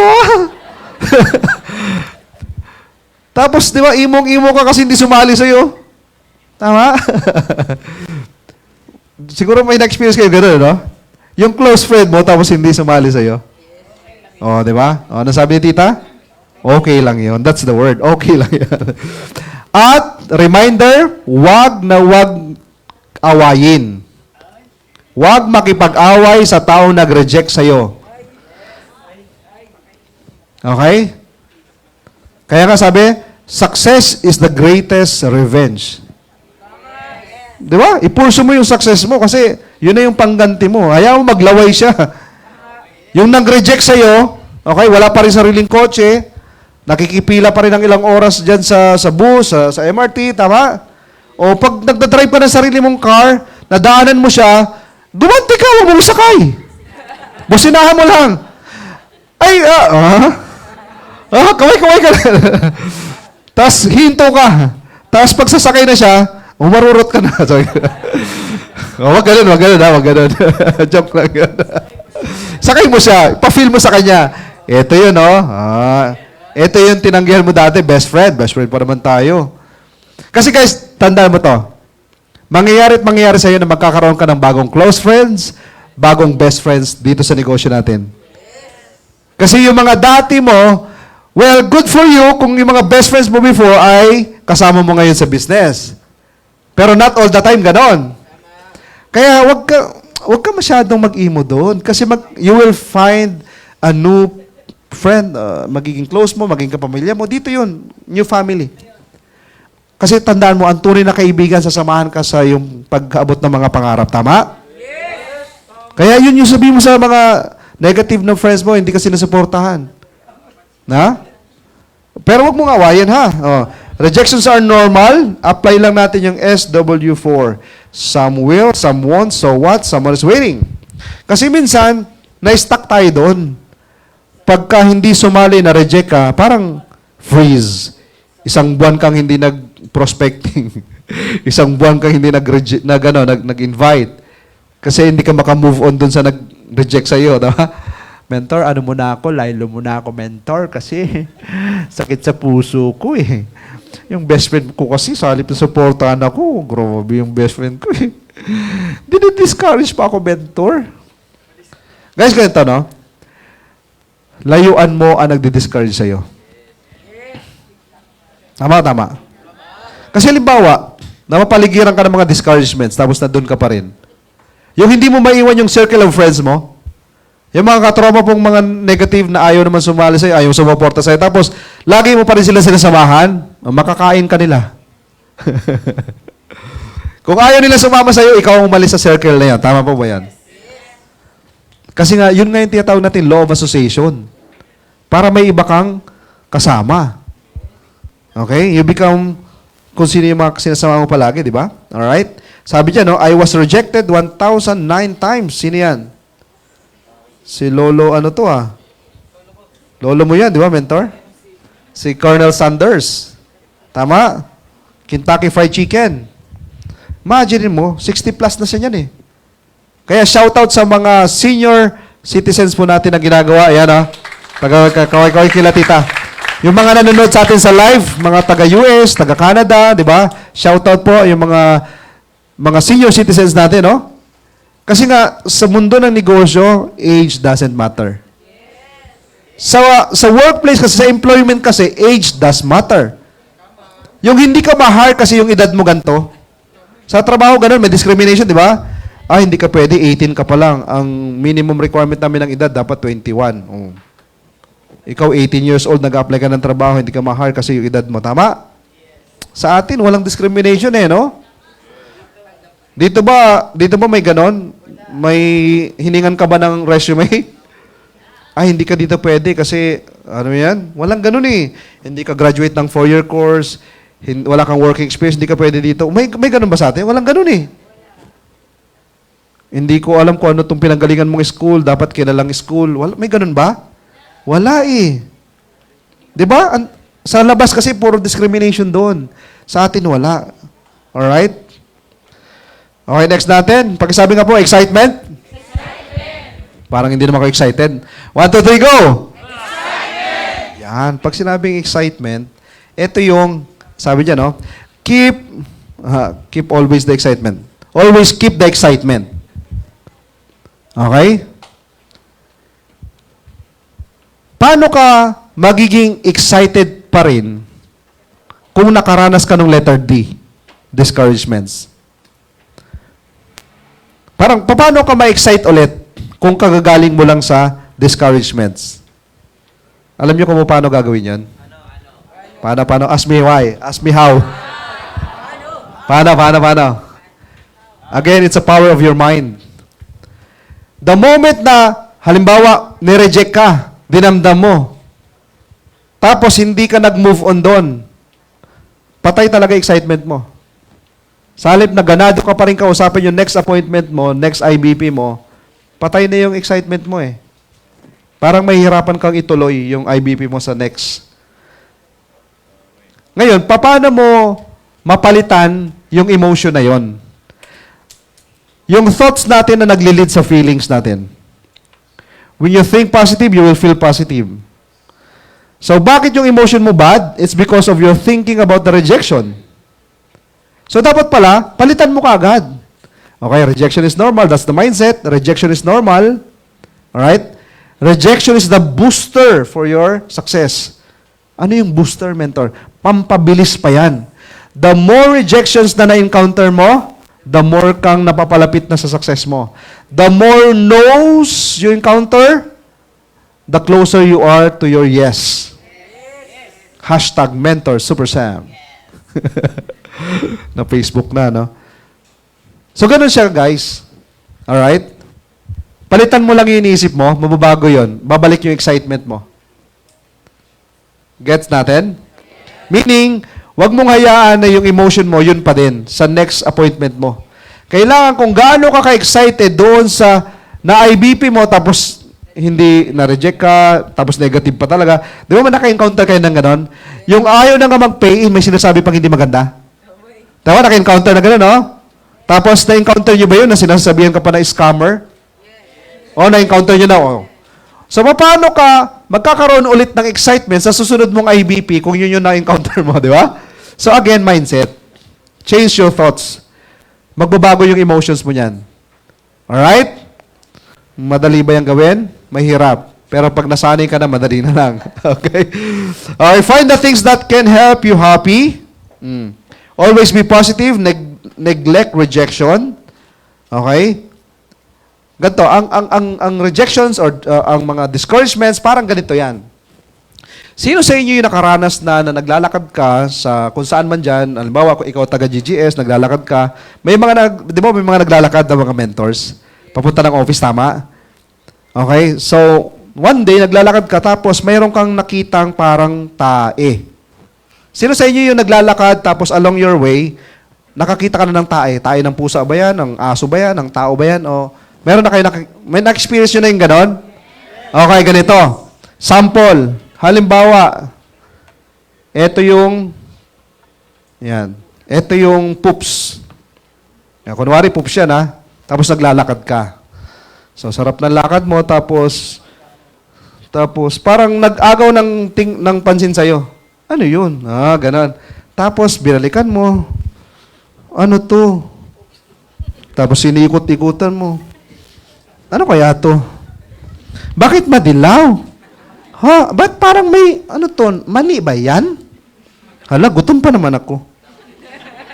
Tapos, di ba, imong-imo ka kasi hindi sumali sa'yo. Tama? Siguro may na-experience kayo gano'n, no? Yung close friend mo, tapos hindi sumali sa'yo. O, di ba? O, nasabi ni tita? Okay lang yun. That's the word. Okay lang yun. At, reminder, wag na wag awayin. Wag makipag-away sa taong nag-reject sa'yo. Okay? Kaya nga sabi, success is the greatest revenge. Di ba? Ipurso mo yung success mo kasi yun na yung pangganti mo. Ayaw mo maglaway siya. Yung nag-reject sa'yo, okay, wala pa rin sariling kotse, nakikipila pa rin ng ilang oras dyan sa bus, sa MRT, tama? O pag nagdadrive pa ng sarili mong car, nadaanan mo siya, dumanti ka, huwag mong sakay. Businahan mo lang. Ay, kaway ka. Tapos hinto ka. Tapos pag sasakay na siya, umarurot ka na. Wag ganun. Joke lang yun. Sakay mo siya, pa-feel mo sa kanya. Ito yun, ito yung tinanggihan mo dati, best friend. Best friend pa naman tayo. Kasi guys, tandaan mo to. Mangyayari sa'yo na magkakaroon ka ng bagong close friends, bagong best friends dito sa negosyo natin. Kasi yung mga dati mo, well, good for you kung yung mga best friends mo before ay kasama mo ngayon sa business. Pero not all the time ganon. Kaya wag ka masyadong mag-imo doon kasi you will find a new friend, magiging close mo, magiging kapamilya mo. Dito yun, new family. Kasi tandaan mo, ang tunay na kaibigan, sasamahan ka sa yung pag-abot ng mga pangarap. Tama? Yes! Kaya yun yung sabihin mo sa mga negative na friends mo, hindi ka sinusuportahan. Na? Pero wag mong awayan, ha? Rejections are normal. Apply lang natin yung SW4. Some will, some won't, so what? Someone is waiting. Kasi minsan, na-stuck tayo doon. Pagka hindi sumali na reject ka, parang freeze. Isang buwan kang hindi nag-prospecting. Isang buwan kang hindi nag-invite. Kasi hindi ka maka-move on dun sa nag-reject sa'yo. Diba? Mentor, ano muna ako? Lilo muna ako, mentor. Kasi sakit sa puso ko eh. Yung best friend ko kasi, sa halip na supportahan ako. Grabe yung best friend ko eh. Dinidiscourage pa ako, mentor. Guys, ganito, no? Layuan mo ang nagdi-discourage sa'yo. Tama. Kasi halimbawa, napapaligiran ka ng mga discouragements, tapos nandun ka pa rin. Yung hindi mo maiwan yung circle of friends mo, yung mga katropa pong mga negative na ayaw naman sumali sa'yo, ayaw sumuporta sa'yo, tapos lagi mo pa rin sila sinasamahan, makakain ka nila. Kung ayaw nila sumama sa'yo, ikaw ang umalis sa circle na yan. Tama po ba yan? Kasi nga, yun nga yung tinatawag natin law of association. Para may iba kang kasama. Okay? You become kung sino yung mga sinasama mo palagi, di ba? Alright? Sabi dyan, no? I was rejected 1,009 times. Sino yan? Si Lolo, Lolo mo yan, di ba, mentor? Si Colonel Sanders. Tama? Kentucky Fried Chicken. Imagine mo, 60 plus na siya yan eh. Kaya shoutout sa mga senior citizens po natin na ginagawa. Ayan, kaway-kaway kila tita. Yung mga nanonood sa atin sa live, mga taga-US, taga-Canada, di ba? Shoutout po yung mga senior citizens natin, no? Kasi nga, sa mundo ng negosyo, age doesn't matter. Sa workplace kasi, sa employment kasi, age does matter. Yung hindi ka ma-hire kasi yung edad mo ganito. Sa trabaho, ganun, may discrimination, di ba? hindi ka pwede, 18 ka pa lang. Ang minimum requirement namin ng edad, dapat 21. Oh. Ikaw, 18 years old, nag-apply ka ng trabaho, hindi ka ma-hire kasi yung edad mo. Tama? Sa atin, walang discrimination no? Dito ba may ganon? May hiningan ka ba ng resume? Hindi ka dito pwede kasi, ano yan? Walang ganon Hindi ka graduate ng 4-year course, wala kang working experience, hindi ka pwede dito. May ganon ba sa atin? Walang ganon Hindi ko alam kung ano itong pinanggalingan mong school, dapat kilalang school. May ganun ba? Wala Di ba? Sa labas kasi puro discrimination doon. Sa atin wala. Alright? Okay, next natin. Pakisabi nga po, excitement? Parang hindi naman ako excited. 1, 2, 3, go! Excitement! Yan. Pag sinabing excitement, ito yung, sabi niya, no? Keep always the excitement. Always keep the excitement. Okay? Paano ka magiging excited pa rin kung nakaranas ka ng letter D? Discouragements. Parang, paano ka ma-excite ulit kung kagagaling mo lang sa discouragements? Alam niyo kung paano gagawin yan? Paano? Ask me why. Ask me how. Paano? Again, it's a power of your mind. The moment na, halimbawa, nireject ka, dinamdam mo, tapos hindi ka nag-move on doon, patay talaga excitement mo. Sa halip na ganado ka pa rin kausapin yung next appointment mo, next IBP mo, patay na yung excitement mo Parang mahihirapan kang ituloy yung IBP mo sa next. Ngayon, paano mo mapalitan yung emotion na yon? Yung thoughts natin na nagli-lead sa feelings natin. When you think positive, you will feel positive. So, bakit yung emotion mo bad? It's because of your thinking about the rejection. So, dapat pala, palitan mo kaagad. Okay, rejection is normal. That's the mindset. Rejection is normal. Alright? Rejection is the booster for your success. Ano yung booster, mentor? Pampabilis pa yan. The more rejections na na-encounter mo, the more kang napapalapit na sa success mo. The more no's you encounter, the closer you are to your yes. Hashtag mentor Super Sam. Na Facebook na, no? So, ganun siya, guys. Alright? Palitan mo lang yung iniisip mo, mababago yon. Babalik yung excitement mo. Gets natin? Meaning, wag mong hayaan na yung emotion mo, yun pa din, sa next appointment mo. Kailangan kung gaano ka ka-excited doon sa na-IBP mo, tapos hindi na-reject ka, tapos negative pa talaga. Di ba naka-encounter kayo ng ganon? Yung ayaw na nga mag-pay, may sinasabi pang hindi maganda. Tama, naka-encounter na ganon, no? Tapos na-encounter nyo ba yun na sinasabihan ka pa na scammer? O, na-encounter nyo na, So, paano ka magkakaroon ulit ng excitement sa susunod mong IBP kung yun yung na-encounter mo, di ba? So, again, mindset. Change your thoughts. Magbabago yung emotions mo niyan. Alright? Madali ba yung gawin? Mahirap. Pero pag nasanay ka na, madali na lang. Okay? Alright, find the things that can help you happy. Always be positive. Neglect rejection. Okay? Ganito, ang rejections or ang mga discouragements, parang ganito yan. Sino sa inyo yung nakaranas na naglalakad ka sa kung saan man dyan, halimbawa kung ikaw taga GGS, naglalakad ka, may mga naglalakad na mga mentors, papunta ng office, tama? Okay? So, one day, naglalakad ka, tapos mayroon kang nakitang parang tae. Sino sa inyo yung naglalakad, tapos along your way, nakakita ka na ng tae? Tae ng pusa ba yan? Ng aso ba yan? Ng tao ba yan? O meron na kayo, may na-experience nyo na yung ganon? Okay, ganito. Sample. Halimbawa, ito yung, yan. Ito yung poops. Yan, kunwari poops yan, ha? Tapos naglalakad ka. So, sarap ng lakad mo, tapos parang nag-agaw ng pansin sa'yo. Ano yun? Ganon. Tapos, binalikan mo. Ano to? Tapos, siniikot-ikutan mo. Ano kaya to? Bakit madilaw? Ba't parang may, ano to, mani ba yan? Hala, gutom pa naman ako.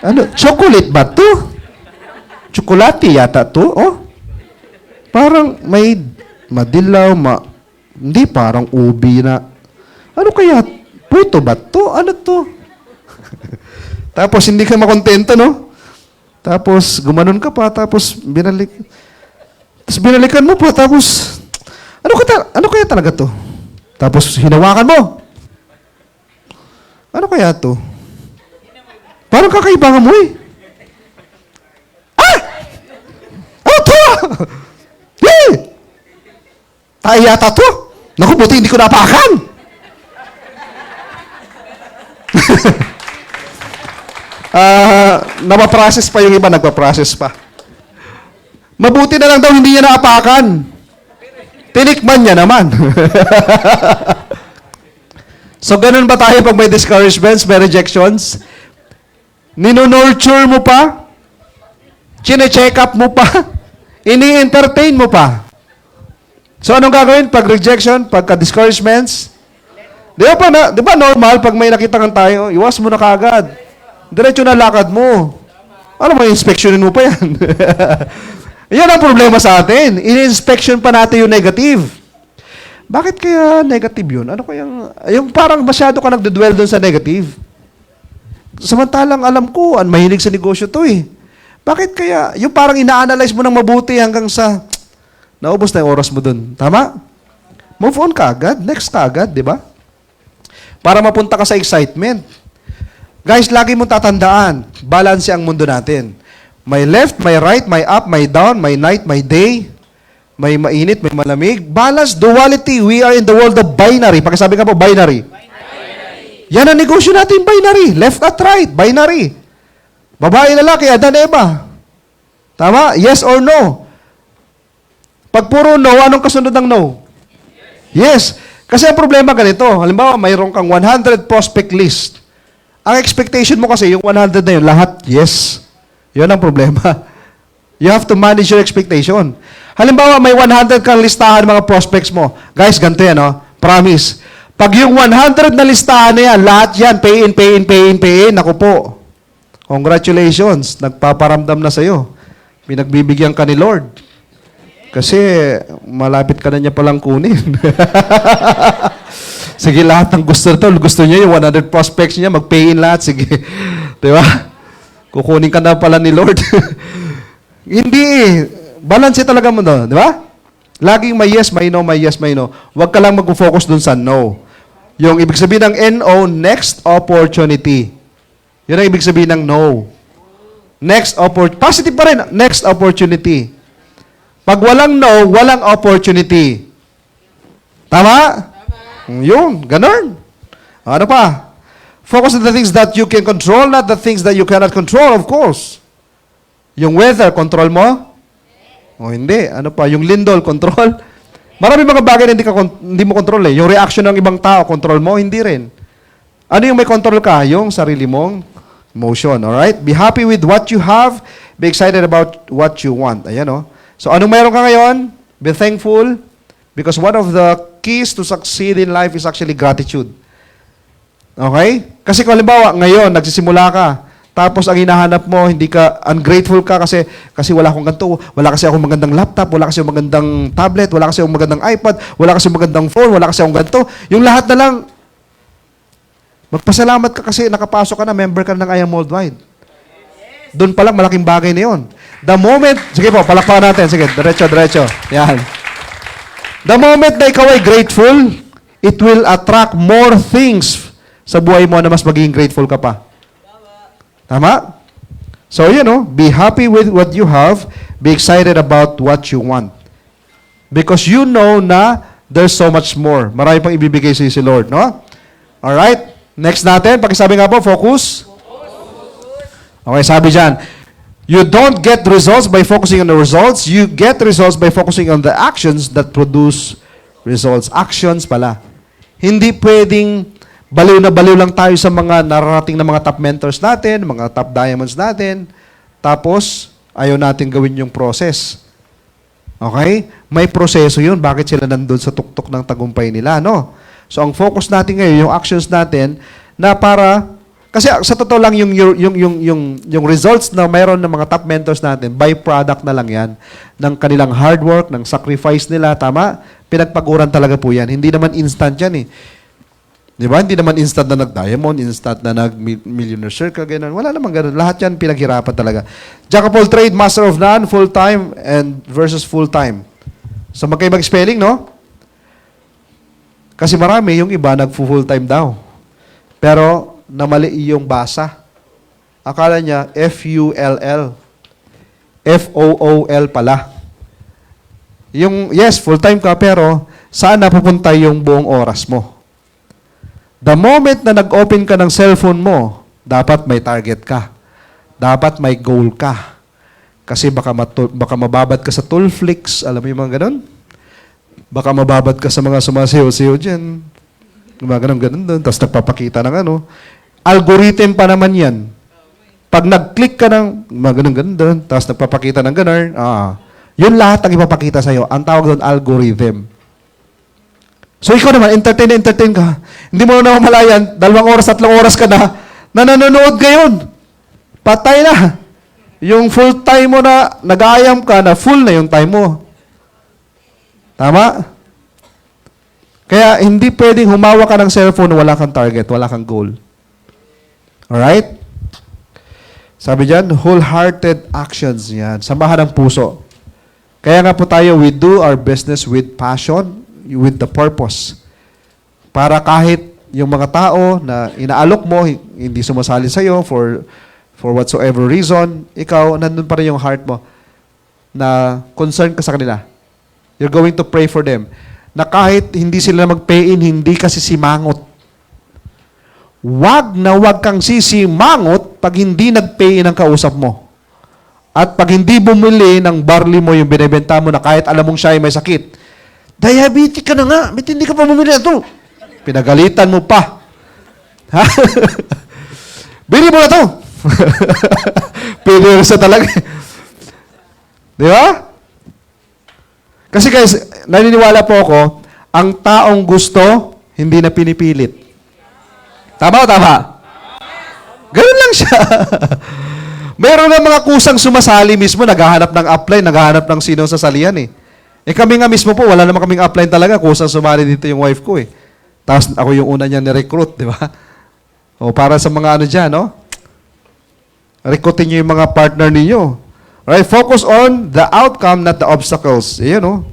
Ano, chocolate ba to? tsokolate yata to. Oh. Parang may madilaw, hindi parang ubi na. Ano kaya? Puto ba to? Ano to? Tapos hindi ka makontento, no? Tapos gumanon ka pa, tapos binalikan mo pa, tapos ano kaya talaga to? Tapos hinawakan mo. Ano kaya to? Parang kakaibangan mo eh. Ah! Ano to? Eh! Tayo yata to. Naku, buti hindi ko napakan. Napaprocess pa yung iba, nagpa-process pa. Mabuti na lang daw hindi niya naapakan. Tinikman niya naman. So, ganun ba tayo pag may discouragements, may rejections? Ninonurture mo pa? Chine-check up mo pa? Ini-entertain mo pa? So, anong gagawin pag rejection, pagka discouragements? Di ba normal pag may nakita kang tayo, iwas mo na kagad. Diretso na lakad mo. Ano mo, inspeksyonin mo pa yan. Yan ang problema sa atin. In-inspection pa natin yung negative. Bakit kaya negative yun? Ano kayang, yung parang masyado ka nagdedwell doon sa negative. Samantalang alam ko, mahilig sa negosyo to eh. Bakit kaya, yung parang ina-analyze mo ng mabuti hanggang sa, naubos na yung oras mo doon. Tama? Move on ka agad. Next ka agad, di ba? Para mapunta ka sa excitement. Guys, lagi mong tatandaan, balance ang mundo natin. May left, may right, may up, may down, may night, may day, may mainit, may malamig. Balance, duality. We are in the world of binary. Pakisabi ka po, binary. Yan ang negosyo natin, binary. Left at right, binary. Babae, lalaki, Adan, Eva. Tama? Yes or no? Pag puro no, anong kasunod ng no? Yes. Kasi ang problema ganito, halimbawa, mayroon kang 100 prospect list. Ang expectation mo kasi, yung 100 na yun, lahat, yes. Yun ang problema. You have to manage your expectation. Halimbawa, may 100 kang listahan mga prospects mo. Guys, ganito yan, no? Promise. Pag yung 100 na listahan na yan, lahat yan, pay in, naku po. Congratulations, nagpaparamdam na sa'yo. Pinagbibigyan ka ni Lord. Kasi, malapit ka na niya palang kunin. Sige, lahat ng gusto niya, yung 100 prospects niya, mag-pay in lahat. Sige. Di ba? Kukunin ka na pala ni Lord. Hindi eh. Balance talaga mo doon. Di ba? Laging may yes, may no, may yes, may no. Huwag ka lang mag-focus doon sa no. Yung ibig sabihin ng NO, next opportunity. Yun ang ibig sabihin ng no. Next opportunity. Positive pa rin. Next opportunity. Pag walang no, walang opportunity. Tama? Yun, ganun. Ano pa? Focus on the things that you can control, not the things that you cannot control, of course. Yung weather, control mo? O hindi. Ano pa? Yung lindol, control? Marami mga bagay na hindi mo control eh. Yung reaction ng ibang tao, control mo? Hindi rin. Ano yung may control ka? Yung sarili mong emotion. Alright? Be happy with what you have. Be excited about what you want. Ayan o. So, anong meron ka ngayon? Be thankful. Because one of the keys to succeed in life is actually gratitude. Okay? Kasi kung halimbawa, ngayon, nagsisimula ka, tapos ang hinahanap mo, hindi ka, ungrateful ka kasi wala akong ganito, wala kasi akong magandang laptop, wala kasi akong magandang tablet, wala kasi akong magandang iPad, wala kasi akong magandang phone, wala kasi akong ganito. Yung lahat na lang, magpasalamat ka kasi nakapasok ka na, member ka ng IAM Worldwide. Doon pa lang, malaking bagay na yun. The moment, sige po, palakpakan natin, sige, diretso. Yan. The moment na ikaw ay grateful, it will attract more things sa buhay mo na mas magiging grateful ka pa. Tama? So, be happy with what you have. Be excited about what you want. Because you know na there's so much more. Marami pang ibibigay sa si Lord, no? Alright? Next natin, pakisabi nga po, focus. Okay, sabi dyan, you don't get results by focusing on the results. You get results by focusing on the actions that produce results. Actions pala. Hindi pwedeng baliw na baliw lang tayo sa mga nararating na mga top mentors natin, mga top diamonds natin, tapos ayaw natin gawin yung process. Okay? May proseso yun. Bakit sila nandun sa tuktok ng tagumpay nila, no? So, ang focus natin ngayon, yung actions natin, na para Kasi sa totoo lang yung results na mayroon ng mga top mentors natin, byproduct na lang yan ng kanilang hard work, ng sacrifice nila, tama? Pinagpaguran talaga po yan. Hindi naman instant yan eh. Di ba? Hindi naman instant na nag-diamond, instant na nag-millionaire circle, ganun. Wala naman ganun. Lahat yan pinaghirapan talaga. Jack of all trade, master of none, full-time, and versus full-time. So magkaibang spelling, no? Kasi marami, yung iba nag-full-time daw. Pero namali yung basa. Akala niya F-U-L-L. F-O-O-L pala. Yung, yes, full-time ka, pero saan napupunta yung buong oras mo? The moment na nag-open ka ng cellphone mo, dapat may target ka. Dapat may goal ka. Kasi baka mababad ka sa Toolflix, alam mo yung mga ganun? Baka mababad ka sa mga sumasayaw-sayaw dyan. Mga ganun doon. Tapos nagpapakita ng ano. Algorithm pa naman yan. Pag nag-click ka ng mga ganun doon, tapos nagpapakita ng ganun, yun lahat ang ipapakita sa'yo. Ang tawag doon, algorithm. So ikaw naman, entertain ka. Hindi mo na mamalayan, 2 oras, 3 oras ka na nanonood ngayon. Patay na. Yung full time mo na, nag-aayam ka na, full na yung time mo. Tama? Kaya hindi pwedeng humawa ka ng cellphone, wala kang target, wala kang goal. Alright? Sabi dyan, wholehearted actions yan. Samahan ng puso. Kaya nga po tayo, we do our business with passion, with the purpose. Para kahit yung mga tao na inaalok mo, hindi sumasali sa'yo for whatsoever reason, ikaw, nandun pa rin yung heart mo na concern ka sa kanila. You're going to pray for them. Na kahit hindi sila mag-pay-in, hindi ka sisimangot. Wag na wag kang sisimangot pag hindi nag-pay-in ang kausap mo. At pag hindi bumili ng barley mo yung binibenta mo na kahit alam mong siya ay may sakit, diabetic ka na nga. Ba't hindi ka pa bumili na ito? Pinagalitan mo pa. Ha? Bili mo na ito. Pinirsa talaga. Di ba? Kasi guys, naniniwala po ako, ang taong gusto, hindi na pinipilit. Tama o tama? Ganun lang siya. Meron na mga kusang sumasali mismo, naghahanap ng upline, naghahanap ng sinong sasalihan eh. Kami nga mismo po, wala naman kaming upline talaga. Kusang sumali dito yung wife ko eh. Tapos ako yung una niya ni-recruit, di ba? O para sa mga ano dyan, no? Recruitin niyo yung mga partner ninyo. Right? Focus on the outcome, not the obstacles. Ayan, no?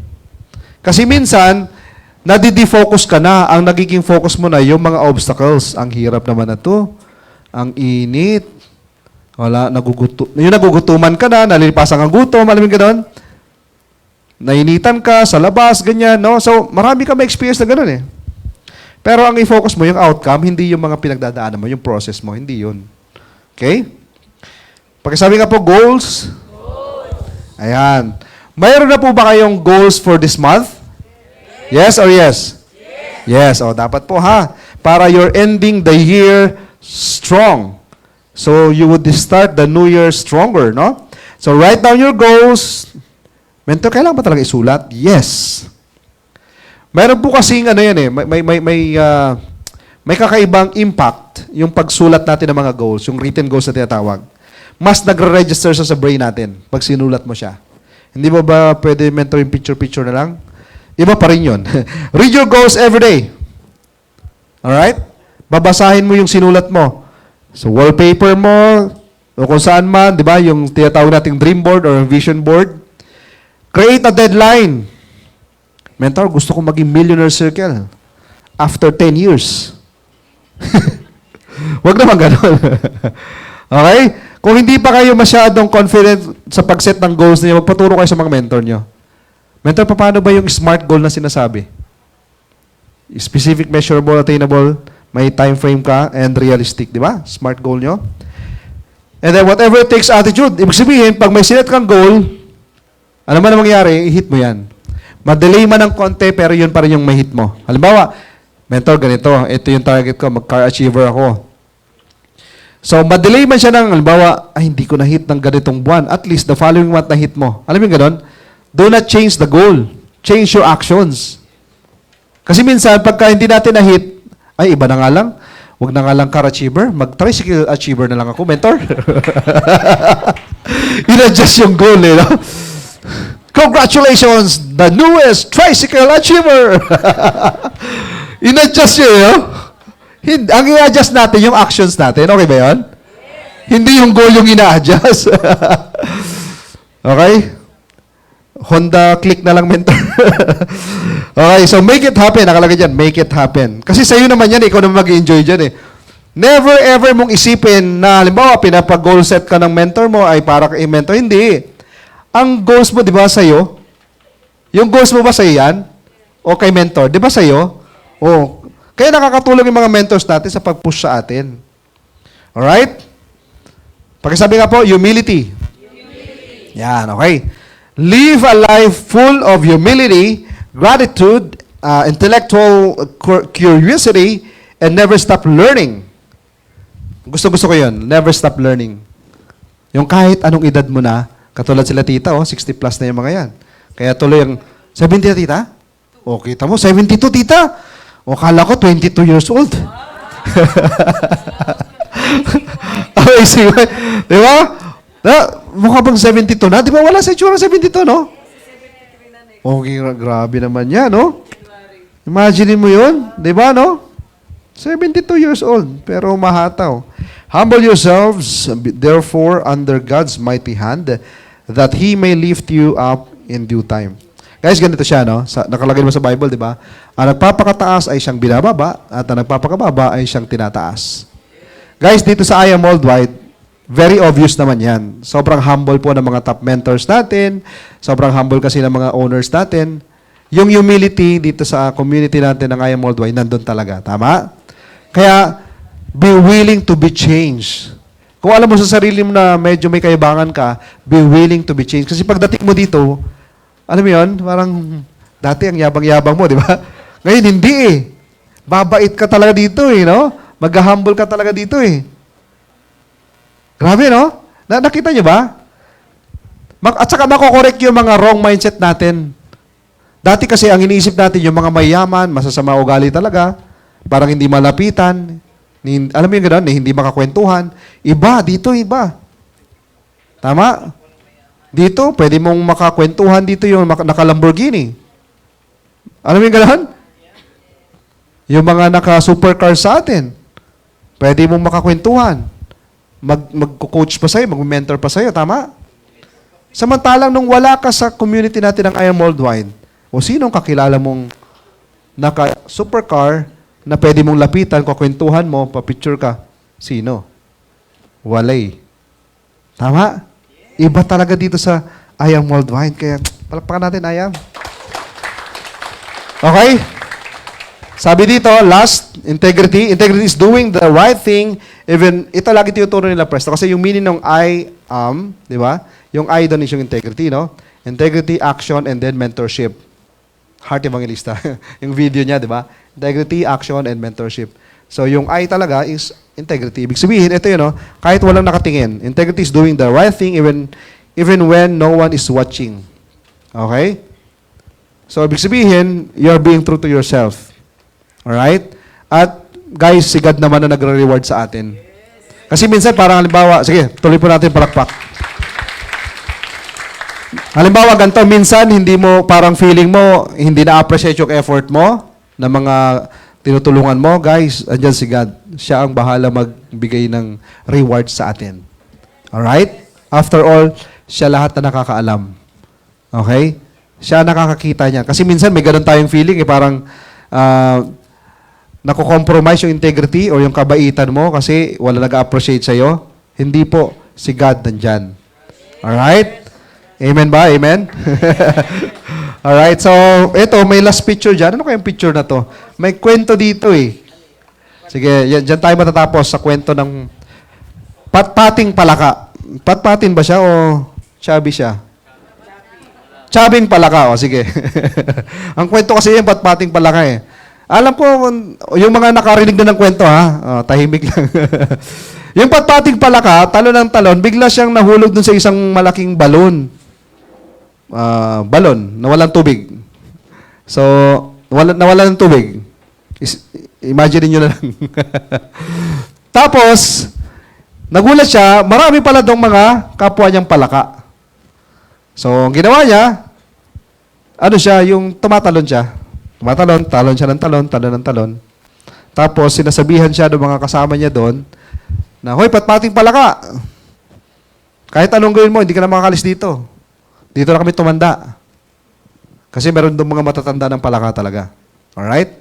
Kasi minsan, nadidi-focus ka na. Ang nagiging focus mo na yung mga obstacles. Ang hirap naman na to. Ang init. Wala, yung nagugutuman ka na, nalilipasan ang gutom, alam mo gano'n? Nainitan ka sa labas, ganyan, no? So, marami ka may experience na gano'n eh. Pero ang i-focus mo, yung outcome, hindi yung mga pinagdadaanan mo, yung process mo, hindi yun. Okay? Pagkasabi nga po, goals. Ayan. Mayroon na po ba kayong goals for this month? Yes or yes? Yes. O, dapat po ha. Para you're ending the year strong. So, you would start the new year stronger, no? So, write down your goals. Mentor, kailangan ba talaga isulat? Yes. Mayroon po kasing ano yan eh, may kakaibang impact yung pagsulat natin ng mga goals, yung written goals na tinatawag. Mas nagre-register sa brain natin pag sinulat mo siya. Hindi mo ba pwede mentor yung picture-picture na lang? Iba pa rin yun. Read your goals every day. Alright? Babasahin mo yung sinulat mo. So, wallpaper mo, o kung saan man, di ba, yung tinatawag nating dream board or vision board. Create a deadline. Mentor, gusto kong maging millionaire circle after 10 years. Huwag naman ganun. Okay? Kung hindi pa kayo masyadong confident sa pag-set ng goals niyo, magpaturo kayo sa mga mentor niyo. Mentor, paano ba yung SMART goal na sinasabi? Specific, measurable, attainable, may time frame ka, and realistic, di ba? SMART goal nyo. And then, whatever it takes attitude. Ibig sabihin, pag may sinet kang goal, ano man ang mangyari, i-hit mo yan. Ma-delay man ng konti, pero yun pa rin yung may hit mo. Halimbawa, mentor, ganito, ito yung target ko, mag-car achiever ako. So, ma-delay man siya ng, halimbawa, ay, hindi ko na-hit ng ganitong buwan. At least, the following month na-hit mo. Alam mo yung ganon? Do not change the goal. Change your actions. Kasi minsan, pagka hindi natin na-hit, ay, iba na nga lang. Huwag na nga lang car achiever, mag-tricycle achiever na lang ako, mentor. In-adjust yung goal, eh, no? Congratulations, the newest tricycle achiever! In-adjust yun, no? Ang i-adjust natin yung actions natin. Okay ba yun? Hindi yung goal yung ina-adjust. Okay? Honda click na lang, mentor. Okay, so make it happen. Nakalagay dyan, make it happen. Kasi sa'yo naman yan, ikaw naman mag-enjoy dyan eh. Never ever mong isipin na, halimbawa, pinapag-goal set ka ng mentor mo ay para kay mentor. Hindi. Ang goals mo, di ba, sa'yo? Yung goals mo ba sa'yo yan? O kay mentor? Di ba sa'yo? O. Kaya nakakatulong yung mga mentors natin sa pag-push sa atin. Alright? Pakisabi nga po, humility. Yan, okay. Live a life full of humility, gratitude, intellectual curiosity, and never stop learning. Gusto ko yun. Never stop learning. Yung kahit anong edad mo na, katulad sila tita, 60 plus na yung mga yan. Kaya tuloy yung, 70 na tita? O, kita mo, 72 tita. O, kala ko 22 years old. Okay, sige. Di ba? Mukha bang 72 na? Di ba wala sa itsura 72, no? Okay, grabe naman yan, no? Imagine mo yun. Di ba, no? 72 years old, pero mahataw. Humble yourselves, therefore, under God's mighty hand, that He may lift you up in due time. Guys, ganito siya, no? Nakalagay mo sa Bible, di ba? Ang nagpapakataas ay siyang binababa, at ang nagpapakababa ay siyang tinataas. Guys, dito sa I Am Worldwide, very obvious naman yan. Sobrang humble po ng mga top mentors natin. Sobrang humble kasi ng mga owners natin. Yung humility dito sa community natin ng I Am Worldwide, nandun talaga. Tama? Kaya, be willing to be changed. Kung alam mo sa sarili mo na medyo may kayabangan ka, be willing to be changed. Kasi pagdating mo dito, alam mo yun, parang dati ang yabang-yabang mo, di ba? Ngayon, hindi eh. Babait ka talaga dito eh, no? Mag-humble ka talaga dito eh. Grabe, no? Nakita niyo ba? At saka makokorek yung mga wrong mindset natin. Dati kasi ang iniisip natin yung mga mayaman, masasama ugali talaga, parang hindi malapitan, alam mo yung gano'n, hindi makakwentuhan. Iba, dito iba. Tama? Dito, pwede mong makakwentuhan dito yung naka-Lamborghini. Alam mo yung gano'n? Yung mga naka-supercar sa atin, pwede mong makakwentuhan. Mag-coach pa sa'yo, mag-mentor pa sa'yo, tama? Samantalang nung wala ka sa community natin ng I Am Worldwide, o sinong kakilala mong naka-supercar na pwede mong lapitan, kukwentuhan mo, papicture ka? Sino? Walay. Tama? Iba talaga dito sa I Am Worldwide. Kaya palakpakan natin, I Am. Okay? Sabi dito, last, integrity. Integrity is doing the right thing, even, ito lagi tinuturo nila, Presto. Kasi yung meaning ng I am, di ba? Yung I doon is yung integrity, no? Integrity, action, and then mentorship. Heart Evangelista. Yung video niya, di ba? Integrity, action, and mentorship. So, yung I talaga is integrity. Ibig sabihin, ito yun, no? Kahit walang nakatingin. Integrity is doing the right thing even when no one is watching. Okay? So, ibig sabihin, you're being true to yourself. Alright? At, guys, si God naman na nagre-reward sa atin. Kasi minsan, parang halimbawa, sige, tuloy po natin palakpak. Halimbawa, ganito, minsan, hindi mo, parang feeling mo, hindi na-appreciate yung effort mo, na mga tinutulungan mo, guys, andyan si God. Siya ang bahala magbigay ng reward sa atin. Alright? After all, siya lahat na nakakaalam. Okay? Siya nakakakita niya. Kasi minsan, may ganun tayong feeling, parang, nakukompromise yung integrity o yung kabaitan mo kasi wala nag-appreciate sa'yo. Hindi po. Si God nandyan. Alright? Amen ba? Amen? Alright, so ito, may last picture dyan. Ano kayong picture na to? May kwento dito eh. Sige, dyan tayo matatapos sa kwento ng patpating palaka. Patpatin ba siya o chubby siya? Chubbing palaka. O, sige. Ang kwento kasi yung patpating palaka eh. Alam ko, yung mga nakarinig na ng kwento ha, tahimik lang. Yung patpating palaka, talon ng talon, bigla siyang nahulog dun sa isang malaking balon. Balon na walang tubig. So, nawalan ng tubig. Imagine niyo na lang. Tapos, nagulat siya, marami pala dong mga kapwa niyang palaka. So, ang ginawa niya, ano siya, yung tumatalon siya. Tumatalon, talon siya ng talon, talon ng talon. Tapos, sinasabihan siya ng mga kasama niya doon, na, hoy, patpating palaka. Kahit anong gawin mo, hindi ka na makakalis dito. Dito na kami tumanda. Kasi meron doon mga matatanda ng palaka talaga. Alright?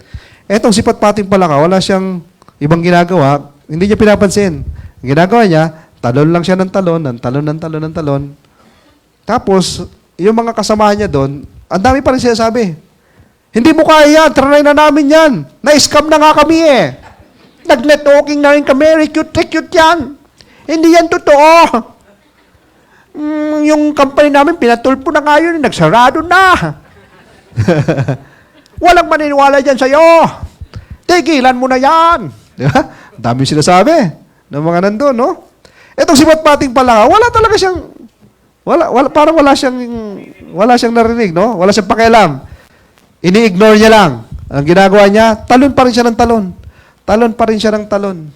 Etong si patpating palaka, wala siyang ibang ginagawa, hindi niya pinapansin. Ang ginagawa niya, talon lang siya ng talon, ng talon, ng talon, ng talon. Tapos, yung mga kasama niya doon, ang dami pa rin sinasabi. Hindi mo kaya yan, try na namin yan. Na-scam na nga kami eh. Nag-networking na rin kami, recute yan. Hindi yan totoo. Yung company namin, pinatulpo na nga yun, nagsarado na. Walang maniniwala dyan sa'yo. Tigilan mo na yan. Di ba? Dami sinasabi ng mga nandun, no? Etong si Patpating palaka, wala talaga siyang, parang wala siyang narinig, no? Wala siyang pakialam. Ini-ignore niya lang. Ang ginagawa niya, talon pa rin siya ng talon. Talon pa rin siya ng talon.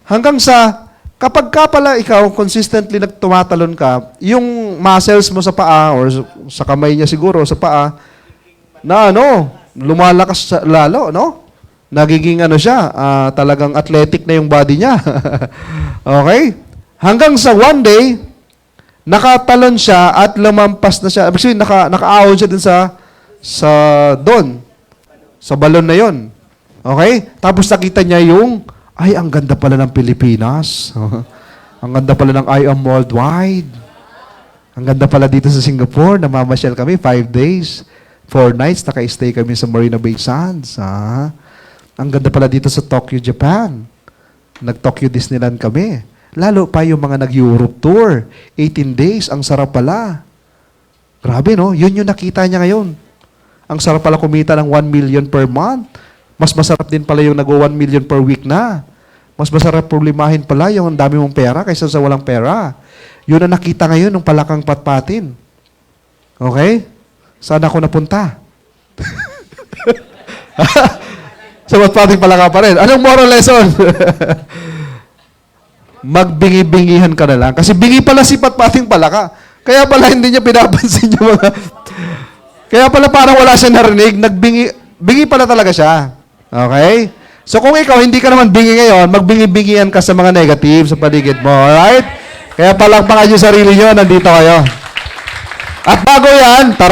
Hanggang sa, kapag ka pala ikaw consistently nagtumatalon ka, yung muscles mo sa paa or sa kamay niya siguro sa paa na lumalakas lalo, no? Nagiging siya, talagang athletic na yung body niya. Okay? Hanggang sa one day, nakatalon siya at lumampas na siya. Actually, nakaahon siya dun sa balon na yon. Okay? Tapos nakita niya yung ay, ang ganda pala ng Pilipinas. Ang ganda pala ng I Am Worldwide. Ang ganda pala dito sa Singapore. Namamasyal kami 5 days, 4 nights. Naka-stay kami sa Marina Bay Sands. Ang ganda pala dito sa Tokyo, Japan. Nag-Tokyo Disneyland kami. Lalo pa yung mga nag-Europe tour. 18 days. Ang sarap pala. Grabe, no? Yun yung nakita niya ngayon. Ang sarap pala kumita ng 1 million per month. Mas masarap din pala yung nag-1 million per week na. Mas masarap problemahin pala yung ang dami mong pera kaysa sa walang pera. Yun ang nakita ngayon ng palakang patpatin. Okay? Saan ako napunta? Sa patpating palaka pa rin. Anong moral lesson? Magbingi-bingihan ka na lang. Kasi bingi pala si patpating palaka. Kaya pala hindi niya pinapansin yung mga... Kaya pala parang wala siya narinig. Bingi pala talaga siya. Okay? So kung ikaw hindi ka naman bingi ngayon, magbingi-bingihan ka sa mga negative sa paligid mo. Alright? Kaya palakpakan yung sarili nyo, nandito kayo. At bago yan,